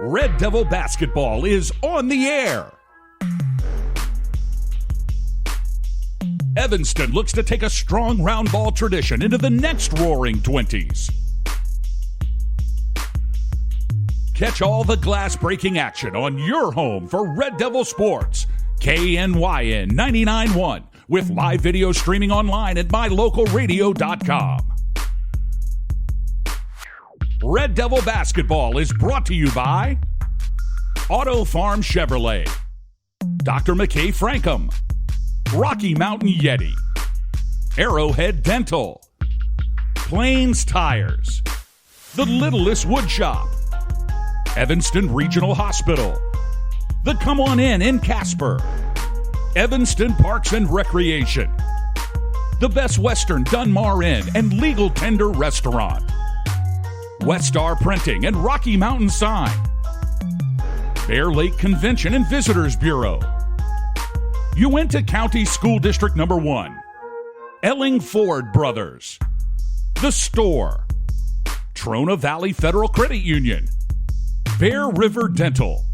Red Devil basketball is on the air. Evanston looks to take a strong round ball tradition into the next roaring 20s. Catch all the glass-breaking action on your home for Red Devil Sports, KNYN 99.1, with live video streaming online at mylocalradio.com. Red Devil basketball is brought to you by Auto Farm Chevrolet, Dr. McKay Frankham, Rocky Mountain Yeti, Arrowhead Dental, Plains Tires, The Littlest Wood Shop, Evanston Regional Hospital, The Come On In Casper, Evanston Parks and Recreation, The Best Western Dunmar Inn and Legal Tender Restaurant, Westar Printing and Rocky Mountain Sign, Bear Lake Convention and Visitors Bureau, Uinta County School District Number 1, Elling Ford Brothers, The Store, Trona Valley Federal Credit Union, Bear River Dental,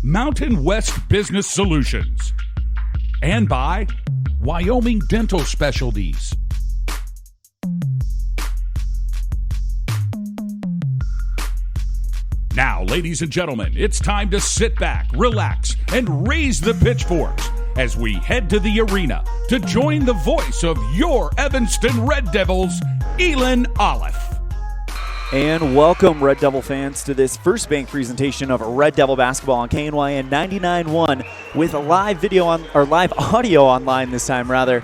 Mountain West Business Solutions, and by Wyoming Dental Specialties. Now, ladies and gentlemen, it's time to sit back, relax, and raise the pitchforks as we head to the arena to join the voice of your Evanston Red Devils, ELAN OLLIFF. And welcome, Red Devil fans, to this First Bank presentation of Red Devil basketball on KNYN 99.1 with a live live audio online this time, rather,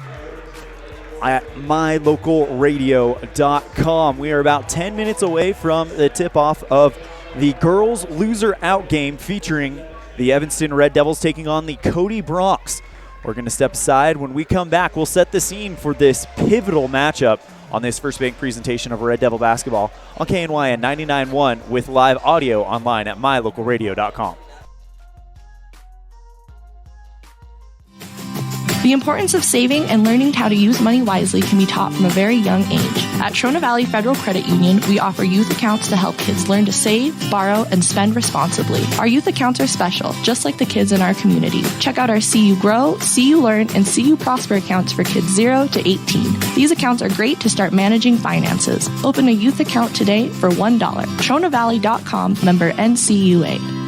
at mylocalradio.com. We are about 10 minutes away from the tip-off of the girls loser out game featuring the Evanston Red Devils taking on the Cody Bronx. We're going to step aside. When we come back, we'll set the scene for this pivotal matchup on this First Bank presentation of Red Devil basketball on KNYN 99.1 with live audio online at mylocalradio.com. The importance of saving and learning how to use money wisely can be taught from a very young age. At Trona Valley Federal Credit Union, we offer youth accounts to help kids learn to save, borrow, and spend responsibly. Our youth accounts are special, just like the kids in our community. Check out our See You Grow, See You Learn, and See You Prosper accounts for kids 0 to 18. These accounts are great to start managing finances. Open a youth account today for $1. TronaValley.com, member NCUA.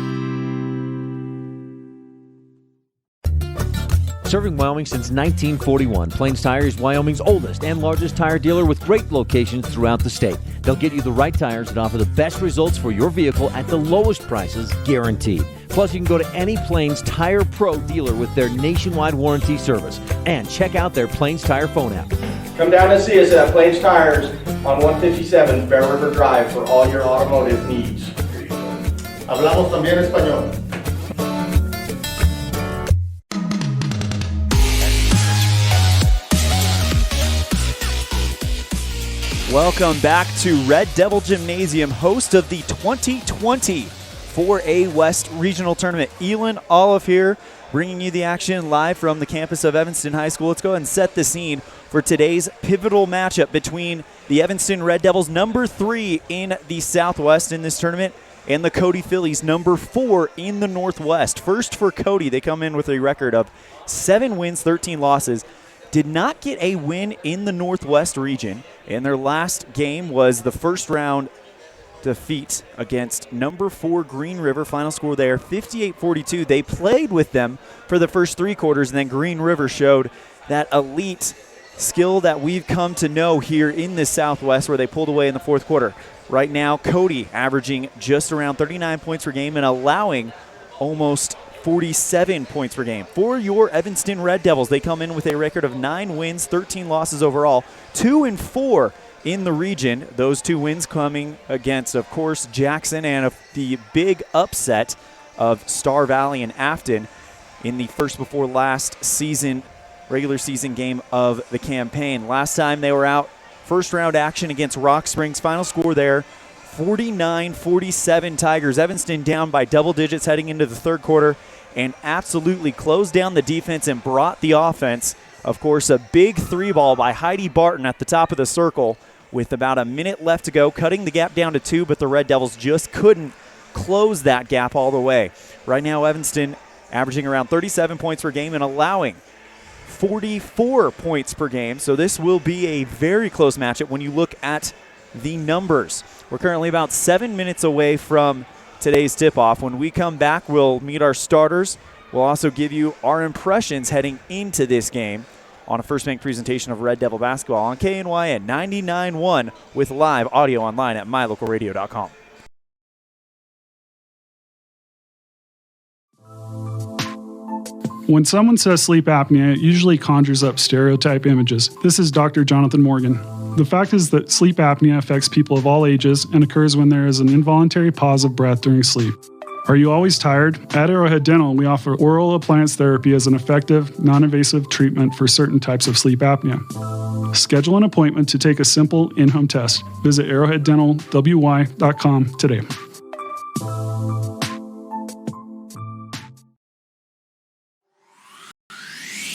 Serving Wyoming since 1941, Plains Tire is Wyoming's oldest and largest tire dealer with great locations throughout the state. They'll get you the right tires that offer the best results for your vehicle at the lowest prices, guaranteed. Plus, you can go to any Plains Tire Pro dealer with their nationwide warranty service. And check out their Plains Tire phone app. Come down and see us at Plains Tires on 157 Bear River Drive for all your automotive needs. Hablamos también español. Welcome back to Red Devil Gymnasium, host of the 2020 4A West Regional Tournament. ELAN OLLIFF here, bringing you the action live from the campus of Evanston High School. Let's go ahead and set the scene for today's pivotal matchup between the Evanston Red Devils, number 3 in the Southwest in this tournament, and the Cody Phillies, number 4 in the Northwest. First for Cody, they come in with a record of 7 wins, 13 losses. Did not get a win in the Northwest region, and their last game was the first round defeat against number 4 Green River. Final score there, 58-42. They played with them for the first 3 quarters, and then Green River showed that elite skill that we've come to know here in the Southwest, where they pulled away in the fourth quarter. Right now, Cody averaging just around 39 points per game and allowing almost 47 points per game. For your Evanston Red Devils, they come in with a record of 9 wins, 13 losses overall, 2-4 in the region. Those 2 wins coming against, of course, Jackson and the big upset of Star Valley and Afton in the first before last season, regular season game of the campaign. Last time they were out, first round action against Rock Springs. Final score there, 49-47 Tigers. Evanston down by double digits heading into the third quarter and absolutely closed down the defense and brought the offense. Of course, a big 3-ball by Heidi Barton at the top of the circle with about a minute left to go, cutting the gap down to 2, but the Red Devils just couldn't close that gap all the way. Right now, Evanston averaging around 37 points per game and allowing 44 points per game. So this will be a very close matchup when you look at the numbers. We're currently about 7 minutes away from today's tip-off. When we come back, we'll meet our starters. We'll also give you our impressions heading into this game on a First Bank presentation of Red Devil basketball on KNYN 99.1 with live audio online at mylocalradio.com. When someone says sleep apnea, it usually conjures up stereotype images. This is Dr. Jonathan Morgan. The fact is that sleep apnea affects people of all ages and occurs when there is an involuntary pause of breath during sleep. Are you always tired? At Arrowhead Dental, we offer oral appliance therapy as an effective, non-invasive treatment for certain types of sleep apnea. Schedule an appointment to take a simple in-home test. Visit arrowheaddentalwy.com today.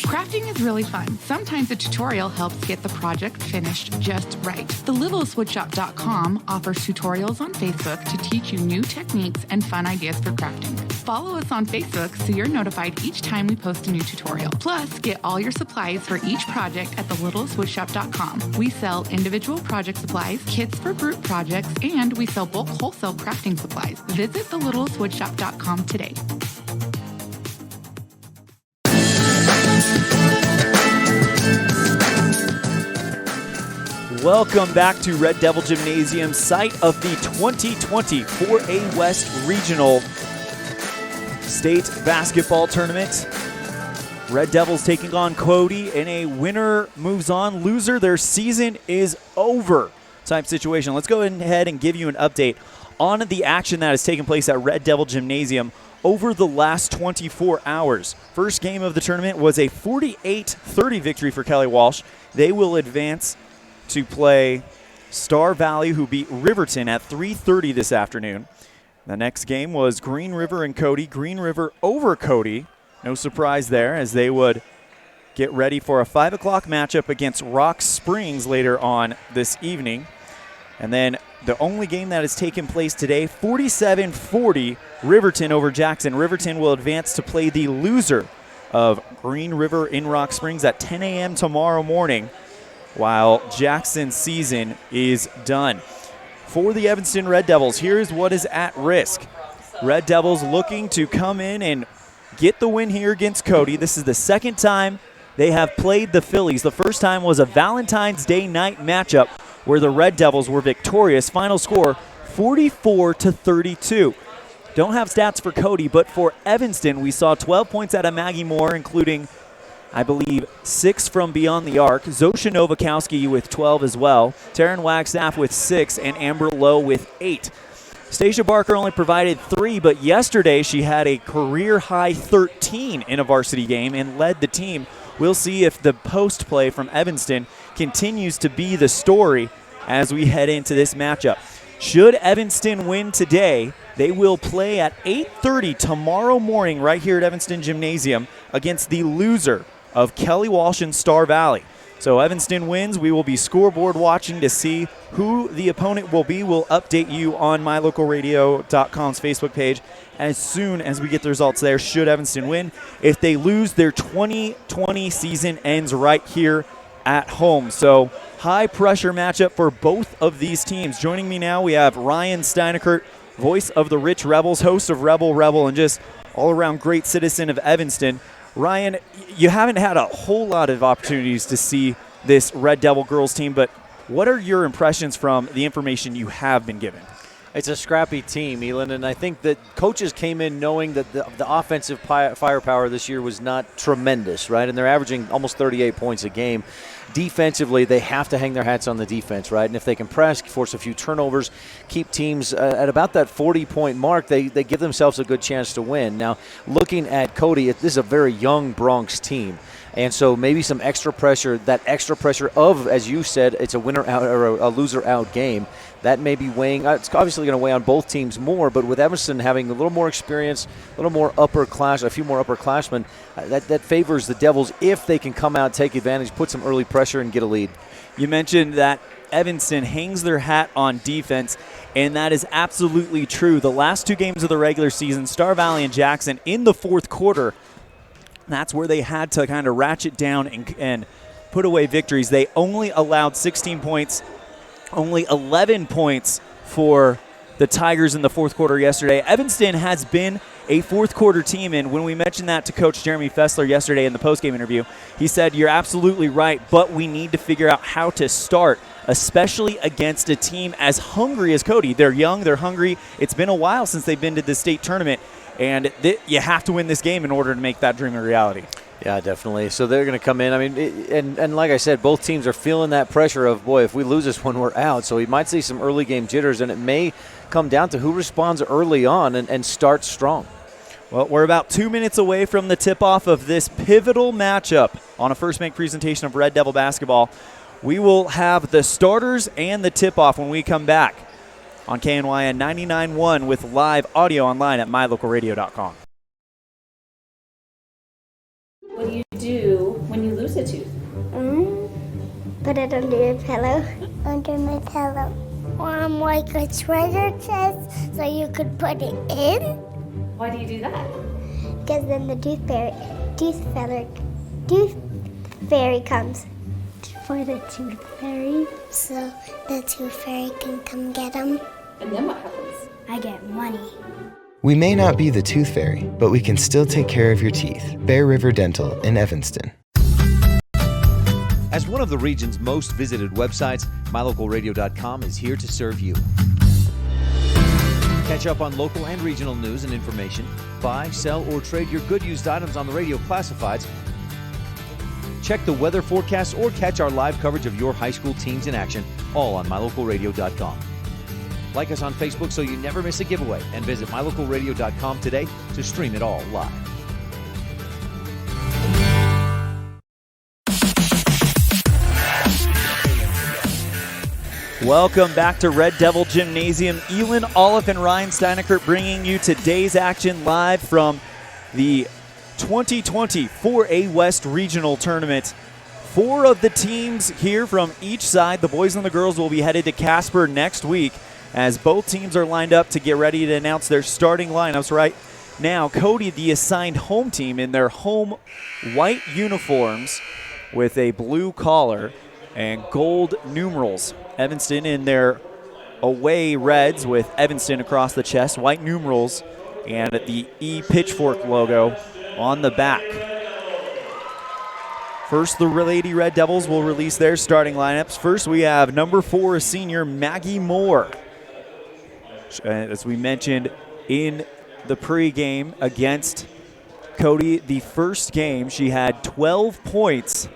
Crafting is really fun. Sometimes a tutorial helps get the project finished just right. TheLittlestWoodShop.com offers tutorials on Facebook to teach you new techniques and fun ideas for crafting. Follow us on Facebook so you're notified each time we post a new tutorial. Plus, get all your supplies for each project at TheLittlestWoodShop.com. We sell individual project supplies, kits for group projects, and we sell bulk wholesale crafting supplies. Visit TheLittlestWoodShop.com today. Welcome back to Red Devil Gymnasium, site of the 2020 4A West Regional State Basketball Tournament. Red Devils taking on Cody in a winner moves on, loser, their season is over type situation. Let's go ahead and give you an update on the action that has taken place at Red Devil Gymnasium over the last 24 hours. First game of the tournament was a 48-30 victory for Kelly Walsh. They will advance to play Star Valley, who beat Riverton at 3:30 this afternoon. The next game was Green River and Cody. Green River over Cody. No surprise there, as they would get ready for a 5 o'clock matchup against Rock Springs later on this evening. And then the only game that has taken place today, 47-40, Riverton over Jackson. Riverton will advance to play the loser of Green River in Rock Springs at 10 a.m. tomorrow morning, while Jackson's season is done. For the Evanston Red Devils, here is what is at risk. Red Devils looking to come in and get the win here against Cody. This is the second time they have played the Phillies. The first time was a Valentine's Day night matchup where the Red Devils were victorious. Final score, 44-32. Don't have stats for Cody, but for Evanston, we saw 12 points out of Maggie Moore, including, I believe, 6 from beyond the arc. Zosha Novakowski with 12 as well. Taryn Wagstaff with 6 and Amber Lowe with 8. Stacia Barker only provided 3, but yesterday she had a career-high 13 in a varsity game and led the team. We'll see if the post play from Evanston continues to be the story as we head into this matchup. Should Evanston win today, they will play at 8:30 tomorrow morning right here at Evanston Gymnasium against the loser of Kelly Walsh and Star Valley. So Evanston wins. We will be scoreboard watching to see who the opponent will be. We'll update you on mylocalradio.com's Facebook page as soon as we get the results there, should Evanston win. If they lose, their 2020 season ends right here at home. So high-pressure matchup for both of these teams. Joining me now, we have Ryan Steinekert, voice of the Rich Rebels, host of Rebel, and just all-around great citizen of Evanston. Ryan, you haven't had a whole lot of opportunities to see this Red Devil girls team, but what are your impressions from the information you have been given? It's a scrappy team, Elan, and I think that coaches came in knowing that the offensive firepower this year was not tremendous, right? And they're averaging almost 38 points a game. Defensively, they have to hang their hats on the defense, right? And if they can press, force a few turnovers, keep teams at about that 40-point mark, they give themselves a good chance to win. Now, looking at Cody, this is a very young Bronx team. And so maybe some extra pressure, that extra pressure of, as you said, it's a winner out or a loser out game. That may be weighing. It's obviously going to weigh on both teams more, but with Evanston having a little more experience, a little more a few more upperclassmen, that favors the Devils if they can come out, take advantage, put some early pressure, and get a lead. You mentioned that Evanston hangs their hat on defense, And that is absolutely true. The last 2 games of the regular season, Star Valley and Jackson, in the fourth quarter, that's where they had to kind of ratchet down and put away victories. They only allowed 16 points, only 11 points for the Tigers in the fourth quarter yesterday. Evanston has been a fourth quarter team, and when we mentioned that to Coach Jeremy Fessler yesterday in the postgame interview, he said, you're absolutely right, but we need to figure out how to start, especially against a team as hungry as Cody. They're young, they're hungry. It's been a while since they've been to the state tournament, and you have to win this game in order to make that dream a reality. Yeah, definitely. So they're going to come in. I mean, and like I said, both teams are feeling that pressure of, boy, if we lose this one, we're out. So we might see some early game jitters, and it may come down to who responds early on and starts strong. Well, we're about 2 minutes away from the tip-off of this pivotal matchup on a First Make presentation of Red Devil basketball. We will have the starters and the tip-off when we come back on KNYN 99.1 with live audio online at mylocalradio.com. What do you do when you lose a tooth? Put it under your pillow. Under my pillow. Like a treasure chest so you could put it in. Why do you do that? Because then the tooth fairy comes for the tooth fairy. So the tooth fairy can come get them. And then what happens? I get money. We may not be the tooth fairy, but we can still take care of your teeth. Bear River Dental in Evanston. As one of the region's most visited websites, mylocalradio.com is here to serve you. Catch up on local and regional news and information. Buy, sell, or trade your good used items on the radio classifieds. Check the weather forecast or catch our live coverage of your high school teams in action, all on mylocalradio.com. Like us on Facebook so you never miss a giveaway, and visit mylocalradio.com today to stream it all live. Welcome back to Red Devil Gymnasium. ELAN, OLLIFF, and Ryan Steinekert bringing you today's action live from the 2020 4A West Regional Tournament. 4 of the teams here from each side, the boys and the girls, will be headed to Casper next week as both teams are lined up to get ready to announce their starting lineups right now. Cody, the assigned home team, in their home white uniforms with a blue collar and gold numerals. Evanston in their away reds with Evanston across the chest, white numerals, and the E Pitchfork logo on the back. First, the Lady Red Devils will release their starting lineups. First, we have number 4 senior Maggie Moore. As we mentioned in the pregame against Cody, the first game, she had 12 points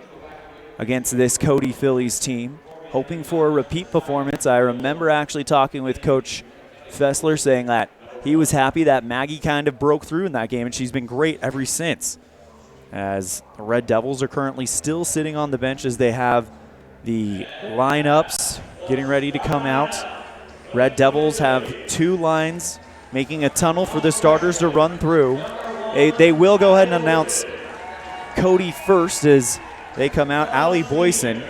against this Cody Phillies team. Hoping for a repeat performance. I remember actually talking with Coach Fessler saying that he was happy that Maggie kind of broke through in that game, and she's been great ever since. As the Red Devils are currently still sitting on the bench as they have the lineups getting ready to come out. Red Devils have 2 lines making a tunnel for the starters to run through. They will go ahead and announce Cody first as they come out. Allie Boyson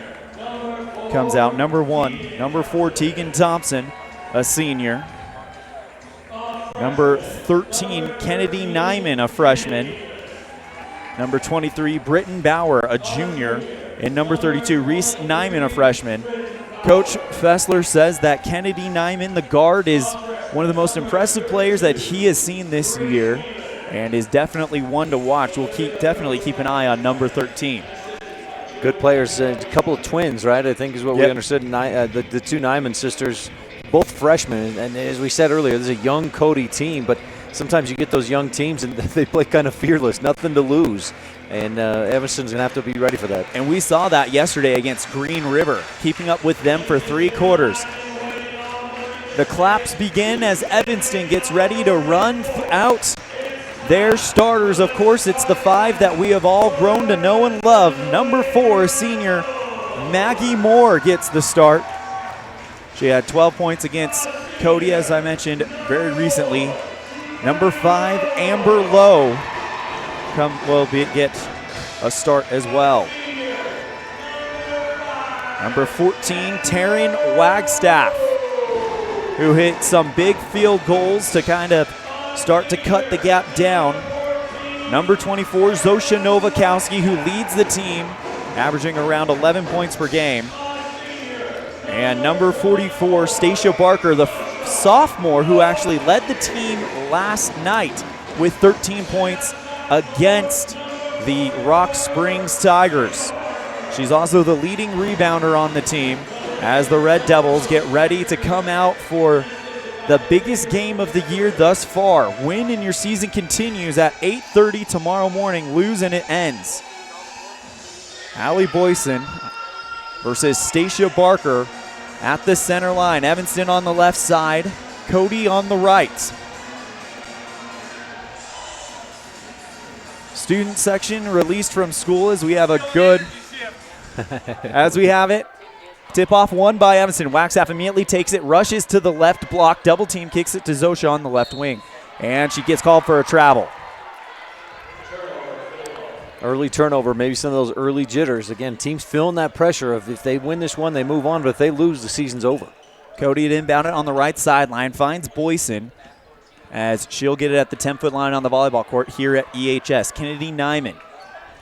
comes out, number 1. Number 4, Tegan Thompson, a senior. Number 13, Kennedy Nyman, a freshman. Number 23, Britton Bauer, a junior. And number 32, Reese Nyman, a freshman. Coach Fessler says that Kennedy Nyman, the guard, is one of the most impressive players that he has seen this year and is definitely one to watch. We'll definitely keep an eye on number 13. Good players, a couple of twins, right? I think is what we understood. The 2 Nyman sisters, both freshmen. And as we said earlier, this is a young Cody team, but sometimes you get those young teams and they play kind of fearless, nothing to lose. And Evanston's going to have to be ready for that. And we saw that yesterday against Green River, keeping up with them for 3 quarters. The claps begin as Evanston gets ready to run out their starters. Of course, it's the 5 that we have all grown to know and love. Number 4, senior Maggie Moore gets the start. She had 12 points against Cody, as I mentioned very recently. Number 5, Amber Lowe, get a start as well. Number 14, Taryn Wagstaff who hit some big field goals to kind of start to cut the gap down. Number 24, Zosha Nowakowski, who leads the team, averaging around 11 points per game. And number 44, Stacia Barker, the sophomore, who actually led the team last night with 13 points against the Rock Springs Tigers. She's also the leading rebounder on the team as the Red Devils get ready to come out for the biggest game of the year thus far. Win and your season continues at 8:30 tomorrow morning. Lose and it ends. Allie Boyson versus Stacia Barker at the center line. Evanston on the left side, Cody on the right. Student section released from school as we have a good, as we have it. Tip-off won by Evanston. Wagstaff immediately takes it, rushes to the left block, double team, kicks it to Zosha on the left wing. And she gets called for a travel. Early turnover, maybe some of those early jitters. Again, teams feeling that pressure of if they win this one, they move on, but if they lose, the season's over. Cody had inbound it on the right sideline, finds Boyson as she'll get it at the 10-foot line on the volleyball court here at EHS. Kennedy Nyman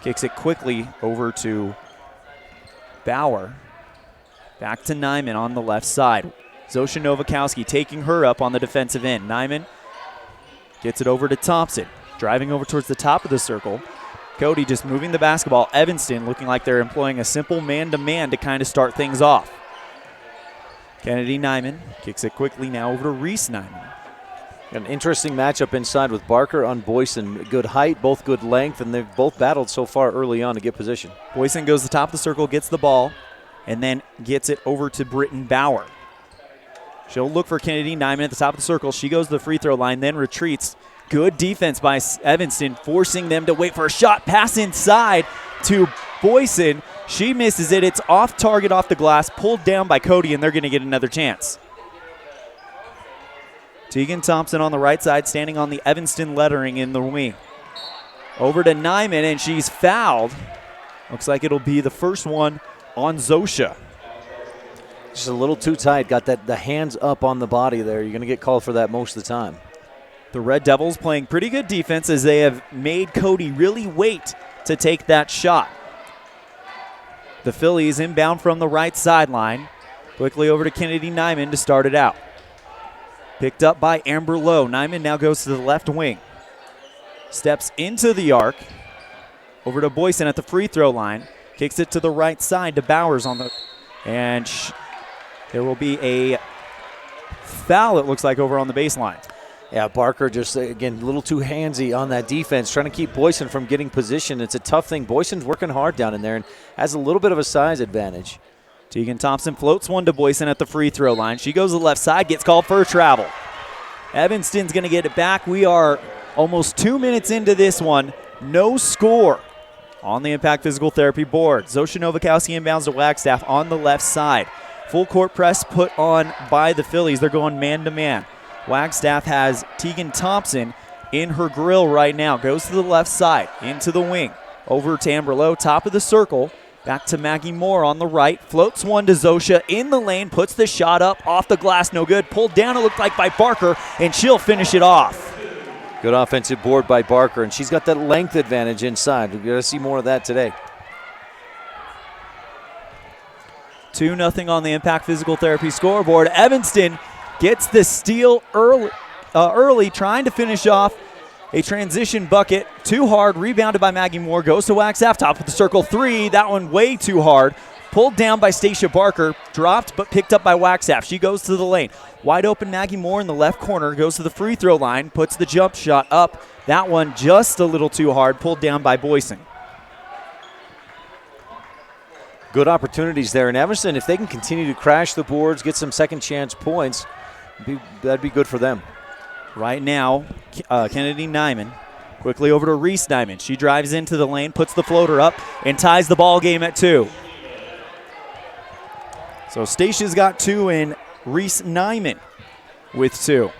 kicks it quickly over to Bauer. Back to Nyman on the left side. Zosha Nowakowski taking her up on the defensive end. Nyman gets it over to Thompson. Driving over towards the top of the circle. Cody just moving the basketball. Evanston looking like they're employing a simple man-to-man to kind of start things off. Kennedy Nyman kicks it quickly now over to Reese Nyman. An interesting matchup inside with Barker on Boyson. Good height, both good length, and they've both battled so far early on to get position. Boyson goes to the top of the circle, gets the ball, and then gets it over to Britton Bauer. She'll look for Kennedy Nyman at the top of the circle. She goes to the free throw line, then retreats. Good defense by Evanston, forcing them to wait for a shot. Pass inside to Boyson. She misses it. It's off target, off the glass, pulled down by Cody, and they're going to get another chance. Tegan Thompson on the right side, standing on the Evanston lettering in the wing. Over to Nyman, and she's fouled. Looks like it'll be the first one on Zosha. Just a little too tight. Got the hands up on the body there. You're going to get called for that most of the time. The Red Devils playing pretty good defense as they have made Cody really wait to take that shot. The Phillies inbound from the right sideline. Quickly over to Kennedy Nyman to start it out. Picked up by Amber Lowe. Nyman now goes to the left wing. Steps into the arc. Over to Boyson at the free throw line. Kicks it to the right side to Bowers on the... And there will be a foul, it looks like, over on the baseline. Yeah, Barker just, again, a little too handsy on that defense, trying to keep Boyson from getting position. It's a tough thing. Boyson's working hard down in there and has a little bit of a size advantage. Tegan Thompson floats one to Boyson at the free throw line. She goes to the left side, gets called for a travel. Evanston's going to get it back. We are almost 2 minutes into this one. No score on the Impact Physical Therapy board. Zosha Nowakowski inbounds to Wagstaff on the left side. Full court press put on by the Phillies. They're going man-to-man. Wagstaff has Tegan Thompson in her grill right now. Goes to the left side, into the wing. Over to Amber Lowe, top of the circle. Back to Maggie Moore on the right. Floats one to Zosha in the lane. Puts the shot up, off the glass, no good. Pulled down, it looked like by Barker, and she'll finish it off. Good offensive board by Barker, and she's got that length advantage inside. We're going to see more of that today. 2-0 on the Impact Physical Therapy scoreboard. Evanston gets the steal early, trying to finish off a transition bucket. Too hard, rebounded by Maggie Moore. Goes to Wagstaff, top of the circle, three. That one way too hard. Pulled down by Stacia Barker. Dropped, but picked up by Wagstaff. She goes to the lane. Wide open Maggie Moore in the left corner. Goes to the free throw line. Puts the jump shot up. That one just a little too hard. Pulled down by Boyson. Good opportunities there in Evanston. If they can continue to crash the boards, get some second chance points, that'd be good for them. Right now, Kennedy Nyman quickly over to Reese Nyman. She drives into the lane, puts the floater up, and ties the ball game at 2. So Stacia's got 2 and Reese Nyman with 2.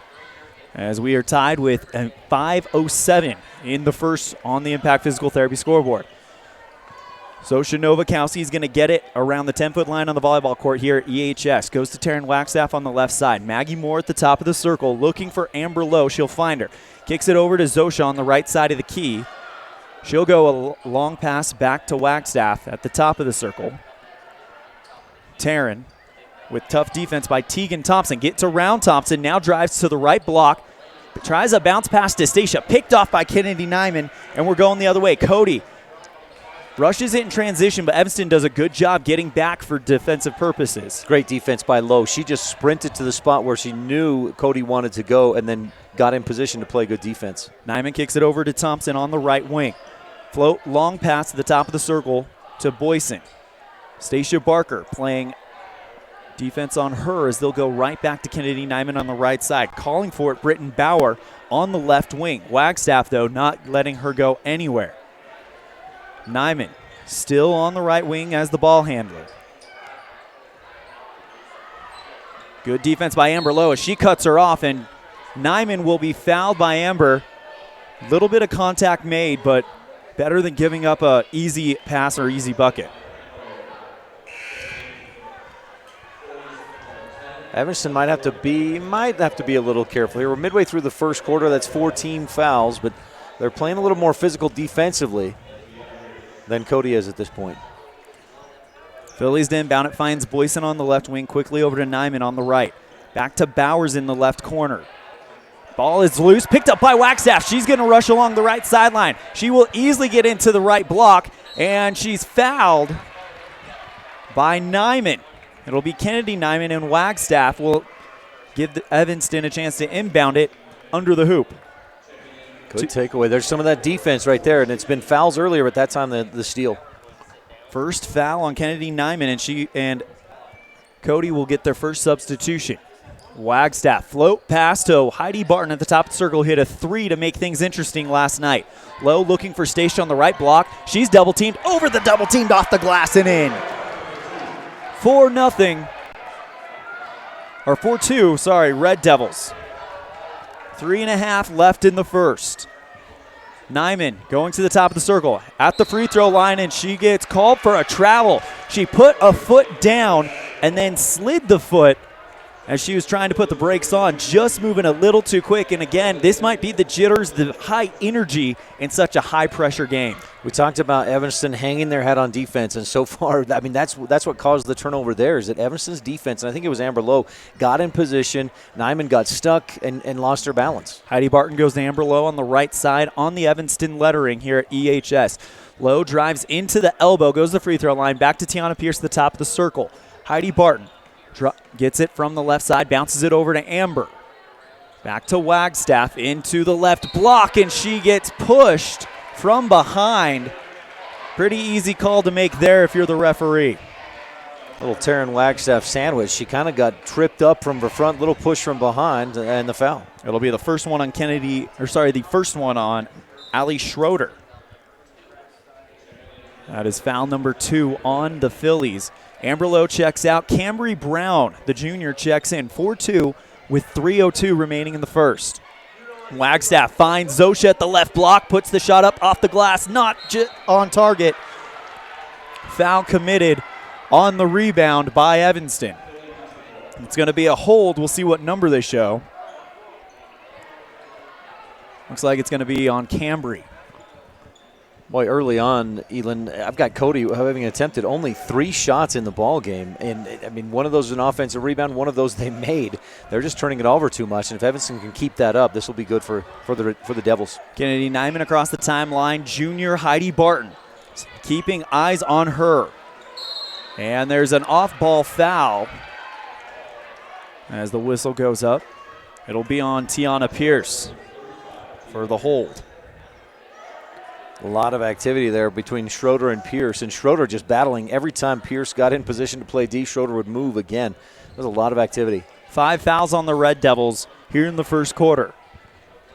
As we are tied with 5:07 in the first on the Impact Physical Therapy scoreboard. Zosha Novakowski is going to get it around the 10-foot line on the volleyball court here at EHS. Goes to Taryn Wagstaff on the left side. Maggie Moore at the top of the circle looking for Amber Lowe. She'll find her. Kicks it over to Zosha on the right side of the key. She'll go a long pass back to Wagstaff at the top of the circle. Taryn with tough defense by Tegan Thompson. Gets around Thompson, now drives to the right block. Tries a bounce pass to Stacia. Picked off by Kennedy Nyman, and we're going the other way. Cody rushes it in transition, but Evanston does a good job getting back for defensive purposes. Great defense by Lowe. She just sprinted to the spot where she knew Cody wanted to go and then got in position to play good defense. Nyman kicks it over to Thompson on the right wing. Float, long pass to the top of the circle to Boyson. Stacia Barker playing defense on her as they'll go right back to Kennedy Nyman on the right side. Calling for it, Britton Bauer on the left wing. Wagstaff, though, not letting her go anywhere. Nyman still on the right wing as the ball handler. Good defense by Amber Lowe as she cuts her off, and Nyman will be fouled by Amber. Little bit of contact made, but better than giving up a easy pass or easy bucket. Evanston might have to be a little careful here. We're midway through the first quarter. That's 4 team fouls, but they're playing a little more physical defensively than Cody is at this point. Phillies to inbound. It finds Boyson on the left wing, quickly over to Nyman on the right. Back to Bowers in the left corner. Ball is loose, picked up by Wagstaff. She's going to rush along the right sideline. She will easily get into the right block, and she's fouled by Nyman. It'll be Kennedy Nyman, and Wagstaff will give Evanston a chance to inbound it under the hoop. Good takeaway. There's some of that defense right there, and it's been fouls earlier, but that time the steal. First foul on Kennedy Nyman, and Cody will get their first substitution. Wagstaff float pass to Heidi Barton at the top of the circle, hit a 3 to make things interesting last night. Lowe looking for Stacia on the right block. She's double teamed, over the double teamed, off the glass and in. 4-2, Red Devils. 3.5 left in the first. Nyman going to the top of the circle at the free throw line, and she gets called for a travel. She put a foot down and then slid the foot as she was trying to put the brakes on, just moving a little too quick. And again, this might be the jitters, the high energy in such a high-pressure game. We talked about Evanston hanging their head on defense, and so far, I mean, that's what caused the turnover there, is that Evanston's defense, and I think it was Amber Lowe, got in position. Nyman got stuck and lost her balance. Heidi Barton goes to Amber Lowe on the right side on the Evanston lettering here at EHS. Lowe drives into the elbow, goes to the free throw line, back to Tiana Pierce at the top of the circle. Heidi Barton gets it from the left side, bounces it over to Amber. Back to Wagstaff into the left block, and she gets pushed from behind. Pretty easy call to make there if you're the referee. Little Taryn Wagstaff sandwich. She kind of got tripped up from the front, little push from behind, and the foul. It'll be the first one on the first one on Allie Schroeder. That is foul number 2 on the Phillies. Amber Lowe checks out. Cambry Brown, the junior, checks in. 4-2 with 3:02 remaining in the first. Wagstaff finds Zosha at the left block, puts the shot up off the glass, not on target. Foul committed on the rebound by Evanston. It's going to be a hold. We'll see what number they show. Looks like it's going to be on Cambry. Boy, early on, Elan, I've got Cody having attempted only 3 shots in the ball game. And, I mean, one of those is an offensive rebound, one of those they made. They're just turning it over too much. And if Evanston can keep that up, this will be good for the Devils. Kennedy Nyman across the timeline. Junior Heidi Barton keeping eyes on her. And there's an off-ball foul as the whistle goes up. It'll be on Tiana Pierce for the hold. A lot of activity there between Schroeder and Pierce, and Schroeder just battling every time Pierce got in position to play D. Schroeder would move again. There's a lot of activity. 5 fouls on the Red Devils here in the first quarter.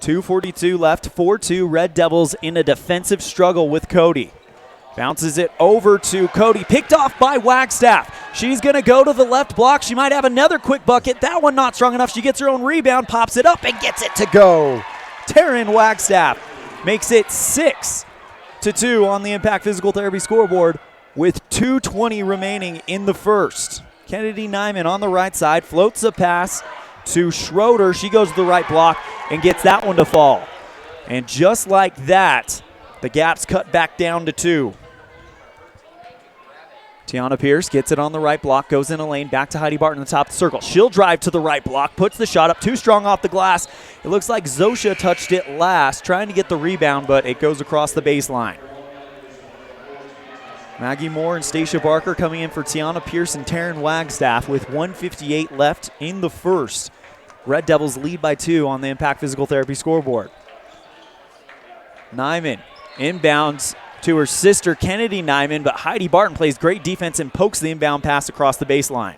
2:42 left, 4-2 Red Devils in a defensive struggle with Cody. Bounces it over to Cody, picked off by Wagstaff. She's going to go to the left block. She might have another quick bucket. That one not strong enough. She gets her own rebound, pops it up, and gets it to go. Taryn Wagstaff makes it 6-2 on the Impact Physical Therapy scoreboard with 2:20 remaining in the first. Kennedy Nyman on the right side, floats a pass to Schroeder. She goes to the right block and gets that one to fall. And just like that, the gap's cut back down to 2. Tiana Pierce gets it on the right block, goes in a lane, back to Heidi Barton in the top of the circle. She'll drive to the right block, puts the shot up, too strong off the glass. It looks like Zosha touched it last, trying to get the rebound, but it goes across the baseline. Maggie Moore and Stacia Barker coming in for Tiana Pierce and Taryn Wagstaff with 1:58 left in the first. Red Devils lead by 2 on the Impact Physical Therapy scoreboard. Nyman inbounds to her sister Kennedy Nyman, but Heidi Barton plays great defense and pokes the inbound pass across the baseline.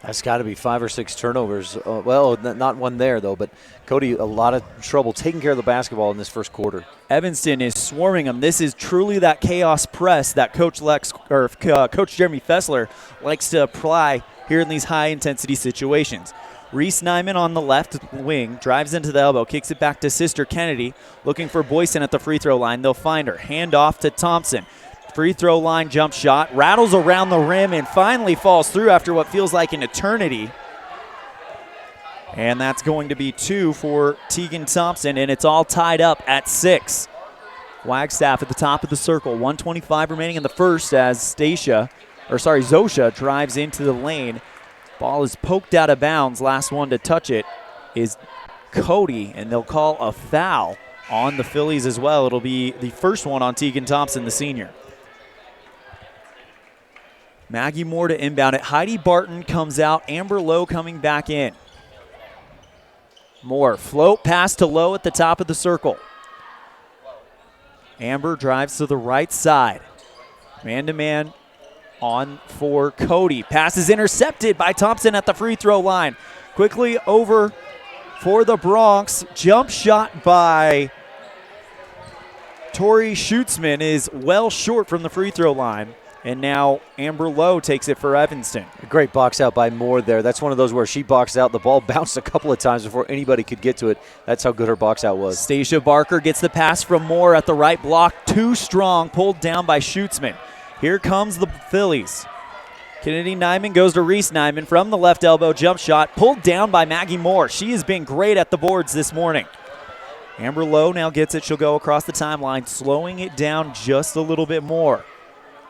That's got to be 5 or 6 turnovers. Well, not one there, though, but Cody, a lot of trouble taking care of the basketball in this first quarter. Evanston is swarming them. This is truly that chaos press that Coach Jeremy Fessler likes to apply here in these high-intensity situations. Reese Nyman on the left wing, drives into the elbow, kicks it back to sister Kennedy, looking for Boyson at the free throw line. They'll find her. Hand off to Thompson. Free throw line jump shot, rattles around the rim and finally falls through after what feels like an eternity. And that's going to be 2 for Tegan Thompson, and it's all tied up at 6. Wagstaff at the top of the circle, 1:25 remaining in the first as Zosha drives into the lane. Ball is poked out of bounds. Last one to touch it is Cody, and they'll call a foul on the Phillies as well. It'll be the first one on Tegan Thompson, the senior. Maggie Moore to inbound it. Heidi Barton comes out. Amber Lowe coming back in. Moore, float pass to Lowe at the top of the circle. Amber drives to the right side. Man-to-man on for Cody. Pass is intercepted by Thompson at the free throw line. Quickly over for the Bronx. Jump shot by Tori Schutzman is well short from the free throw line. And now Amber Lowe takes it for Evanston. A great box out by Moore there. That's one of those where she boxed out. The ball bounced a couple of times before anybody could get to it. That's how good her box out was. Stacia Barker gets the pass from Moore at the right block. Too strong, pulled down by Schutzman. Here comes the Phillies. Kennedy Nyman goes to Reese Nyman from the left elbow jump shot, pulled down by Maggie Moore. She has been great at the boards this morning. Amber Lowe now gets it. She'll go across the timeline, slowing it down just a little bit more.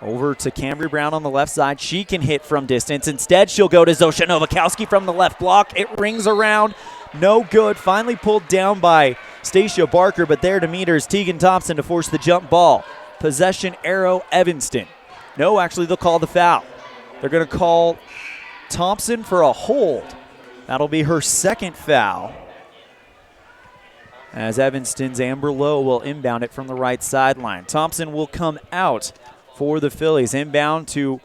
Over to Cambry Brown on the left side. She can hit from distance. Instead, she'll go to Zosha Novakowski from the left block. It rings around. No good. Finally pulled down by Stacia Barker, but there to meet her is Tegan Thompson to force the jump ball. Possession arrow Evanston. No, actually, they'll call the foul. They're going to call Thompson for a hold. That'll be her second foul. As Evanston's Amber Lowe will inbound it from the right sideline. Thompson will come out for the Phillies. Inbound to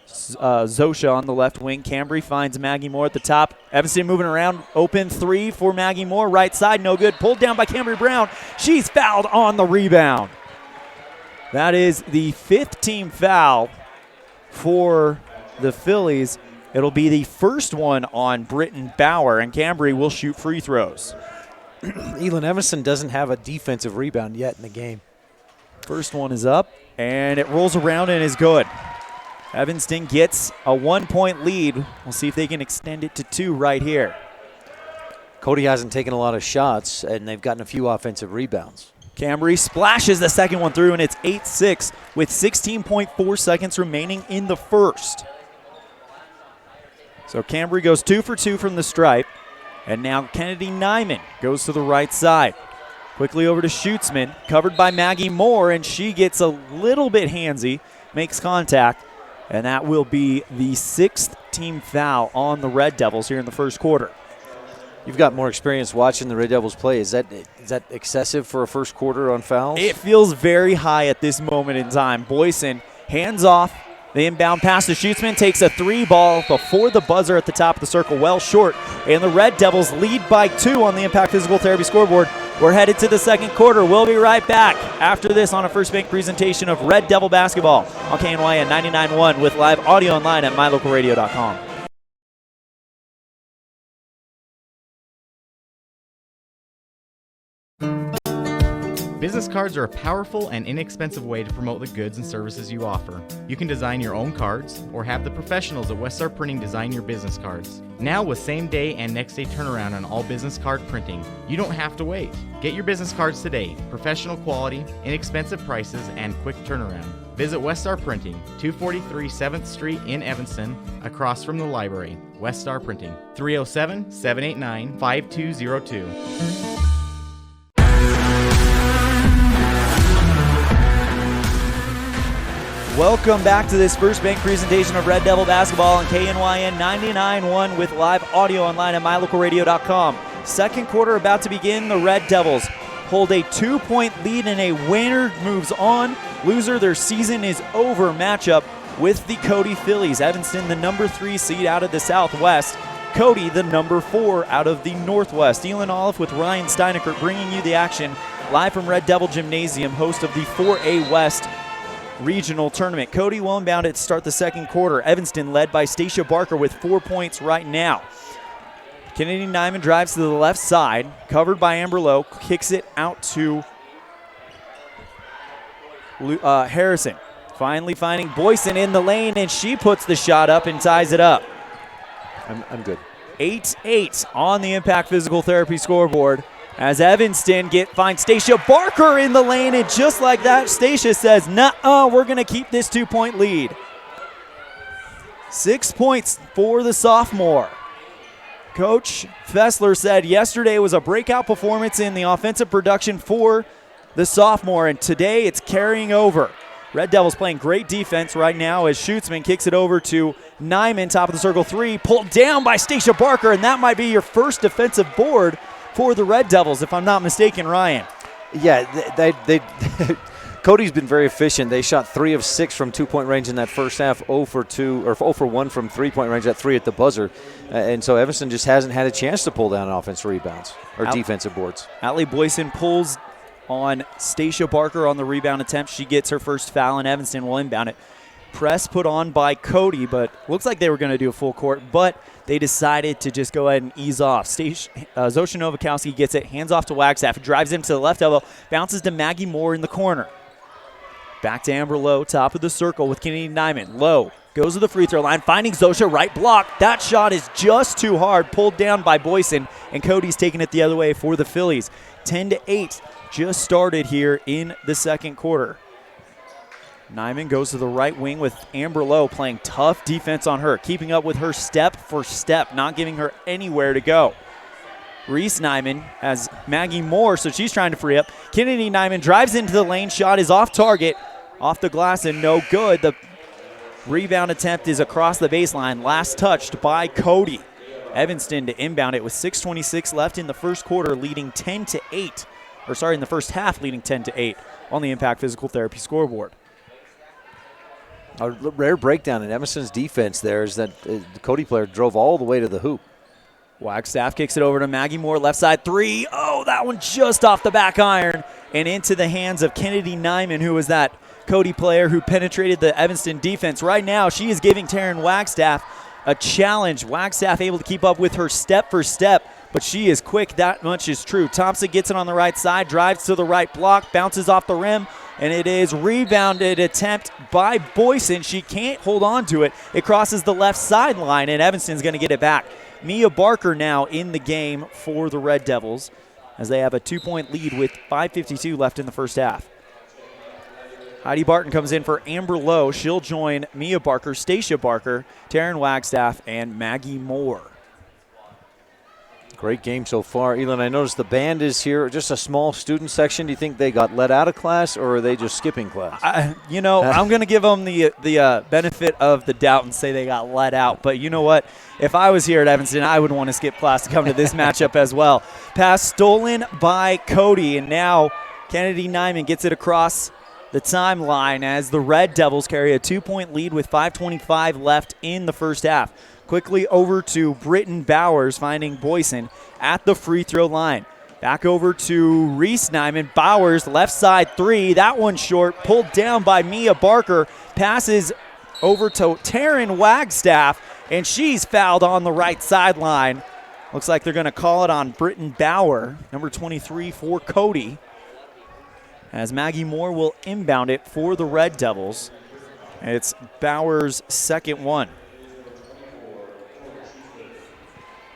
Zosha on the left wing. Cambry finds Maggie Moore at the top. Evanston moving around. Open 3 for Maggie Moore. Right side, no good. Pulled down by Cambry Brown. She's fouled on the rebound. That is the 5th team foul for the Phillies. It'll be the first one on Britton Bauer, and Cambry will shoot free throws. Elan Evanston doesn't have a defensive rebound yet in the game. First one is up, and it rolls around and is good. Evanston gets a 1-point lead. We'll see if they can extend it to 2 right here. Cody hasn't taken a lot of shots, and they've gotten a few offensive rebounds. Cambry splashes the second one through, and it's 8-6 with 16.4 seconds remaining in the first. So Cambry goes 2 for 2 from the stripe, and now Kennedy Nyman goes to the right side. Quickly over to Schutzman, covered by Maggie Moore, and she gets a little bit handsy, makes contact, and that will be the 6th team foul on the Red Devils here in the first quarter. You've got more experience watching the Red Devils play. Is that excessive for a first quarter on fouls? It feels very high at this moment in time. Boyson hands off. The inbound pass to Schutzman, takes a 3 ball before the buzzer at the top of the circle, well short. And the Red Devils lead by 2 on the Impact Physical Therapy scoreboard. We're headed to the second quarter. We'll be right back after this on a First Bank presentation of Red Devil basketball on KNYN 99.1 with live audio online at mylocalradio.com. Business cards are a powerful and inexpensive way to promote the goods and services you offer. You can design your own cards or have the professionals at West Star Printing design your business cards. Now with same day and next day turnaround on all business card printing, you don't have to wait. Get your business cards today. Professional quality, inexpensive prices, and quick turnaround. Visit West Star Printing, 243 7th Street in Evanston, across from the library. West Star Printing, 307-789-5202. Welcome back to this First Bank presentation of Red Devil basketball on KNYN 99.1 with live audio online at mylocalradio.com. Second quarter about to begin. The Red Devils hold a 2-point lead and a winner moves on. Loser, their season is over matchup with the Cody Phillies. Evanston, the number 3 seed out of the Southwest. Cody, the number 4 out of the Northwest. ELAN OLLIFF with Ryan Steineckert bringing you the action live from Red Devil Gymnasium, host of the 4A West Regional Tournament. Cody will inbound it to start the second quarter. Evanston led by Stacia Barker with 4 points right now. Kennedy Nyman drives to the left side, covered by Amber Lowe, kicks it out to Harrison. Finally finding Boyson in the lane, and she puts the shot up and ties it up. I'm good. 8-8 on the Impact Physical Therapy scoreboard as Evanston finds Stacia Barker in the lane, and just like that, Stacia says, "Nuh-uh, we're going to keep this 2-point lead." 6 points for the sophomore. Coach Fessler said yesterday was a breakout performance in the offensive production for the sophomore, and today it's carrying over. Red Devils playing great defense right now as Schutzman kicks it over to Nyman, top of the circle 3, pulled down by Stacia Barker, and that might be your first defensive board for the Red Devils, if I'm not mistaken, Ryan. Yeah, they Cody's been very efficient. They shot 3 of 6 from 2-point range in that first half, 0 for 1 from 3-point range, that 3 at the buzzer. And so Evanston just hasn't had a chance to pull down offensive rebounds or defensive boards. Allie Boyson pulls on Stacia Barker on the rebound attempt. She gets her first foul, and Evanston will inbound it. Press put on by Cody, but looks like they were going to do a full court, but they decided to just go ahead and ease off. Zosha Novakowski gets it, hands off to Wagstaff, drives him to the left elbow, bounces to Maggie Moore in the corner. Back to Amber Lowe, top of the circle with Kennedy Nyman. Lowe goes to the free throw line, finding Zosha, right block. That shot is just too hard, pulled down by Boyson, and Cody's taking it the other way for the Phillies. 10-8 just started here in the second quarter. Nyman goes to the right wing with Amber Lowe playing tough defense on her, keeping up with her step for step, not giving her anywhere to go. Reese Nyman has Maggie Moore, so she's trying to free up. Kennedy Nyman drives into the lane, shot is off target, off the glass and no good. The rebound attempt is across the baseline, last touched by Cody. Evanston to inbound it with 6:26 left in the first quarter, leading 10-8. In the first half, leading 10-8 on the Impact Physical Therapy scoreboard. A rare breakdown in Evanston's defense there is that the Cody player drove all the way to the hoop. Wagstaff kicks it over to Maggie Moore, left side 3. Oh, that one just off the back iron and into the hands of Kennedy Nyman, who was that Cody player who penetrated the Evanston defense. Right now, she is giving Taryn Wagstaff a challenge. Wagstaff able to keep up with her step for step, but she is quick. That much is true. Thompson gets it on the right side, drives to the right block, bounces off the rim, and it is rebounded attempt by Boyson. She can't hold on to it. It crosses the left sideline, and Evanston's going to get it back. Mia Barker now in the game for the Red Devils as they have a 2-point lead with 5:52 left in the first half. Heidi Barton comes in for Amber Lowe. She'll join Mia Barker, Stacia Barker, Taryn Wagstaff, and Maggie Moore. Great game so far. Elan, I noticed the band is here, just a small student section. Do you think they got let out of class, or are they just skipping class? I'm going to give them the benefit of the doubt and say they got let out. But you know what? If I was here at Evanston, I would want to skip class to come to this matchup as well. Pass stolen by Cody, and now Kennedy Nyman gets it across the timeline as the Red Devils carry a 2-point lead with 5:25 left in the first half. Quickly over to Britton Bowers, finding Boyson at the free throw line. Back over to Reese Nyman. Bowers, left side 3. That one short, pulled down by Mia Barker. Passes over to Taryn Wagstaff, and she's fouled on the right sideline. Looks like they're going to call it on Britton Bauer, number 23 for Cody. as Maggie Moore will inbound it for the Red Devils. It's Bauer's second one.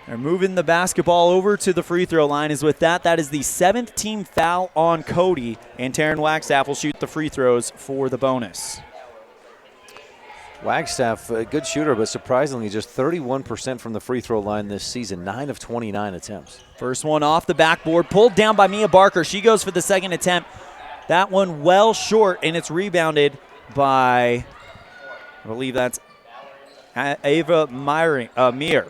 They're moving the basketball over to the free throw line. Is with that is the 7th team foul on Cody, and Taryn Wagstaff will shoot the free throws for the bonus. Wagstaff, a good shooter, but surprisingly just 31% from the free throw line this season, 9 of 29 attempts. First one off the backboard, pulled down by Mia Barker. She goes for the second attempt. That one well short, and it's rebounded by, I believe that's Ava Meir.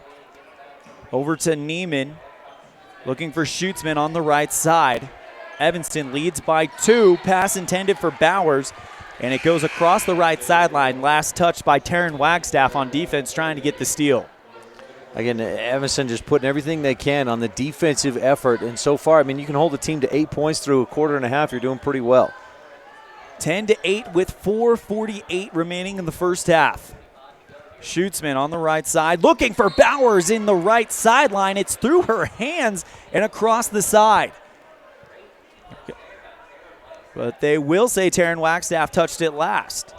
Over to Neiman, looking for Schutzman on the right side. Evanston leads by 2. Pass intended for Bowers, and it goes across the right sideline. Last touch by Taryn Wagstaff on defense, trying to get the steal. Again, Evanston just putting everything they can on the defensive effort, and so far, I mean, you can hold a team to 8 points through a quarter and a half. You're doing pretty well. 10-8 with 4:48 remaining in the first half. Schutzman on the right side, looking for Bowers in the right sideline. It's through her hands and across the side. But they will say Taryn Wagstaff touched it last.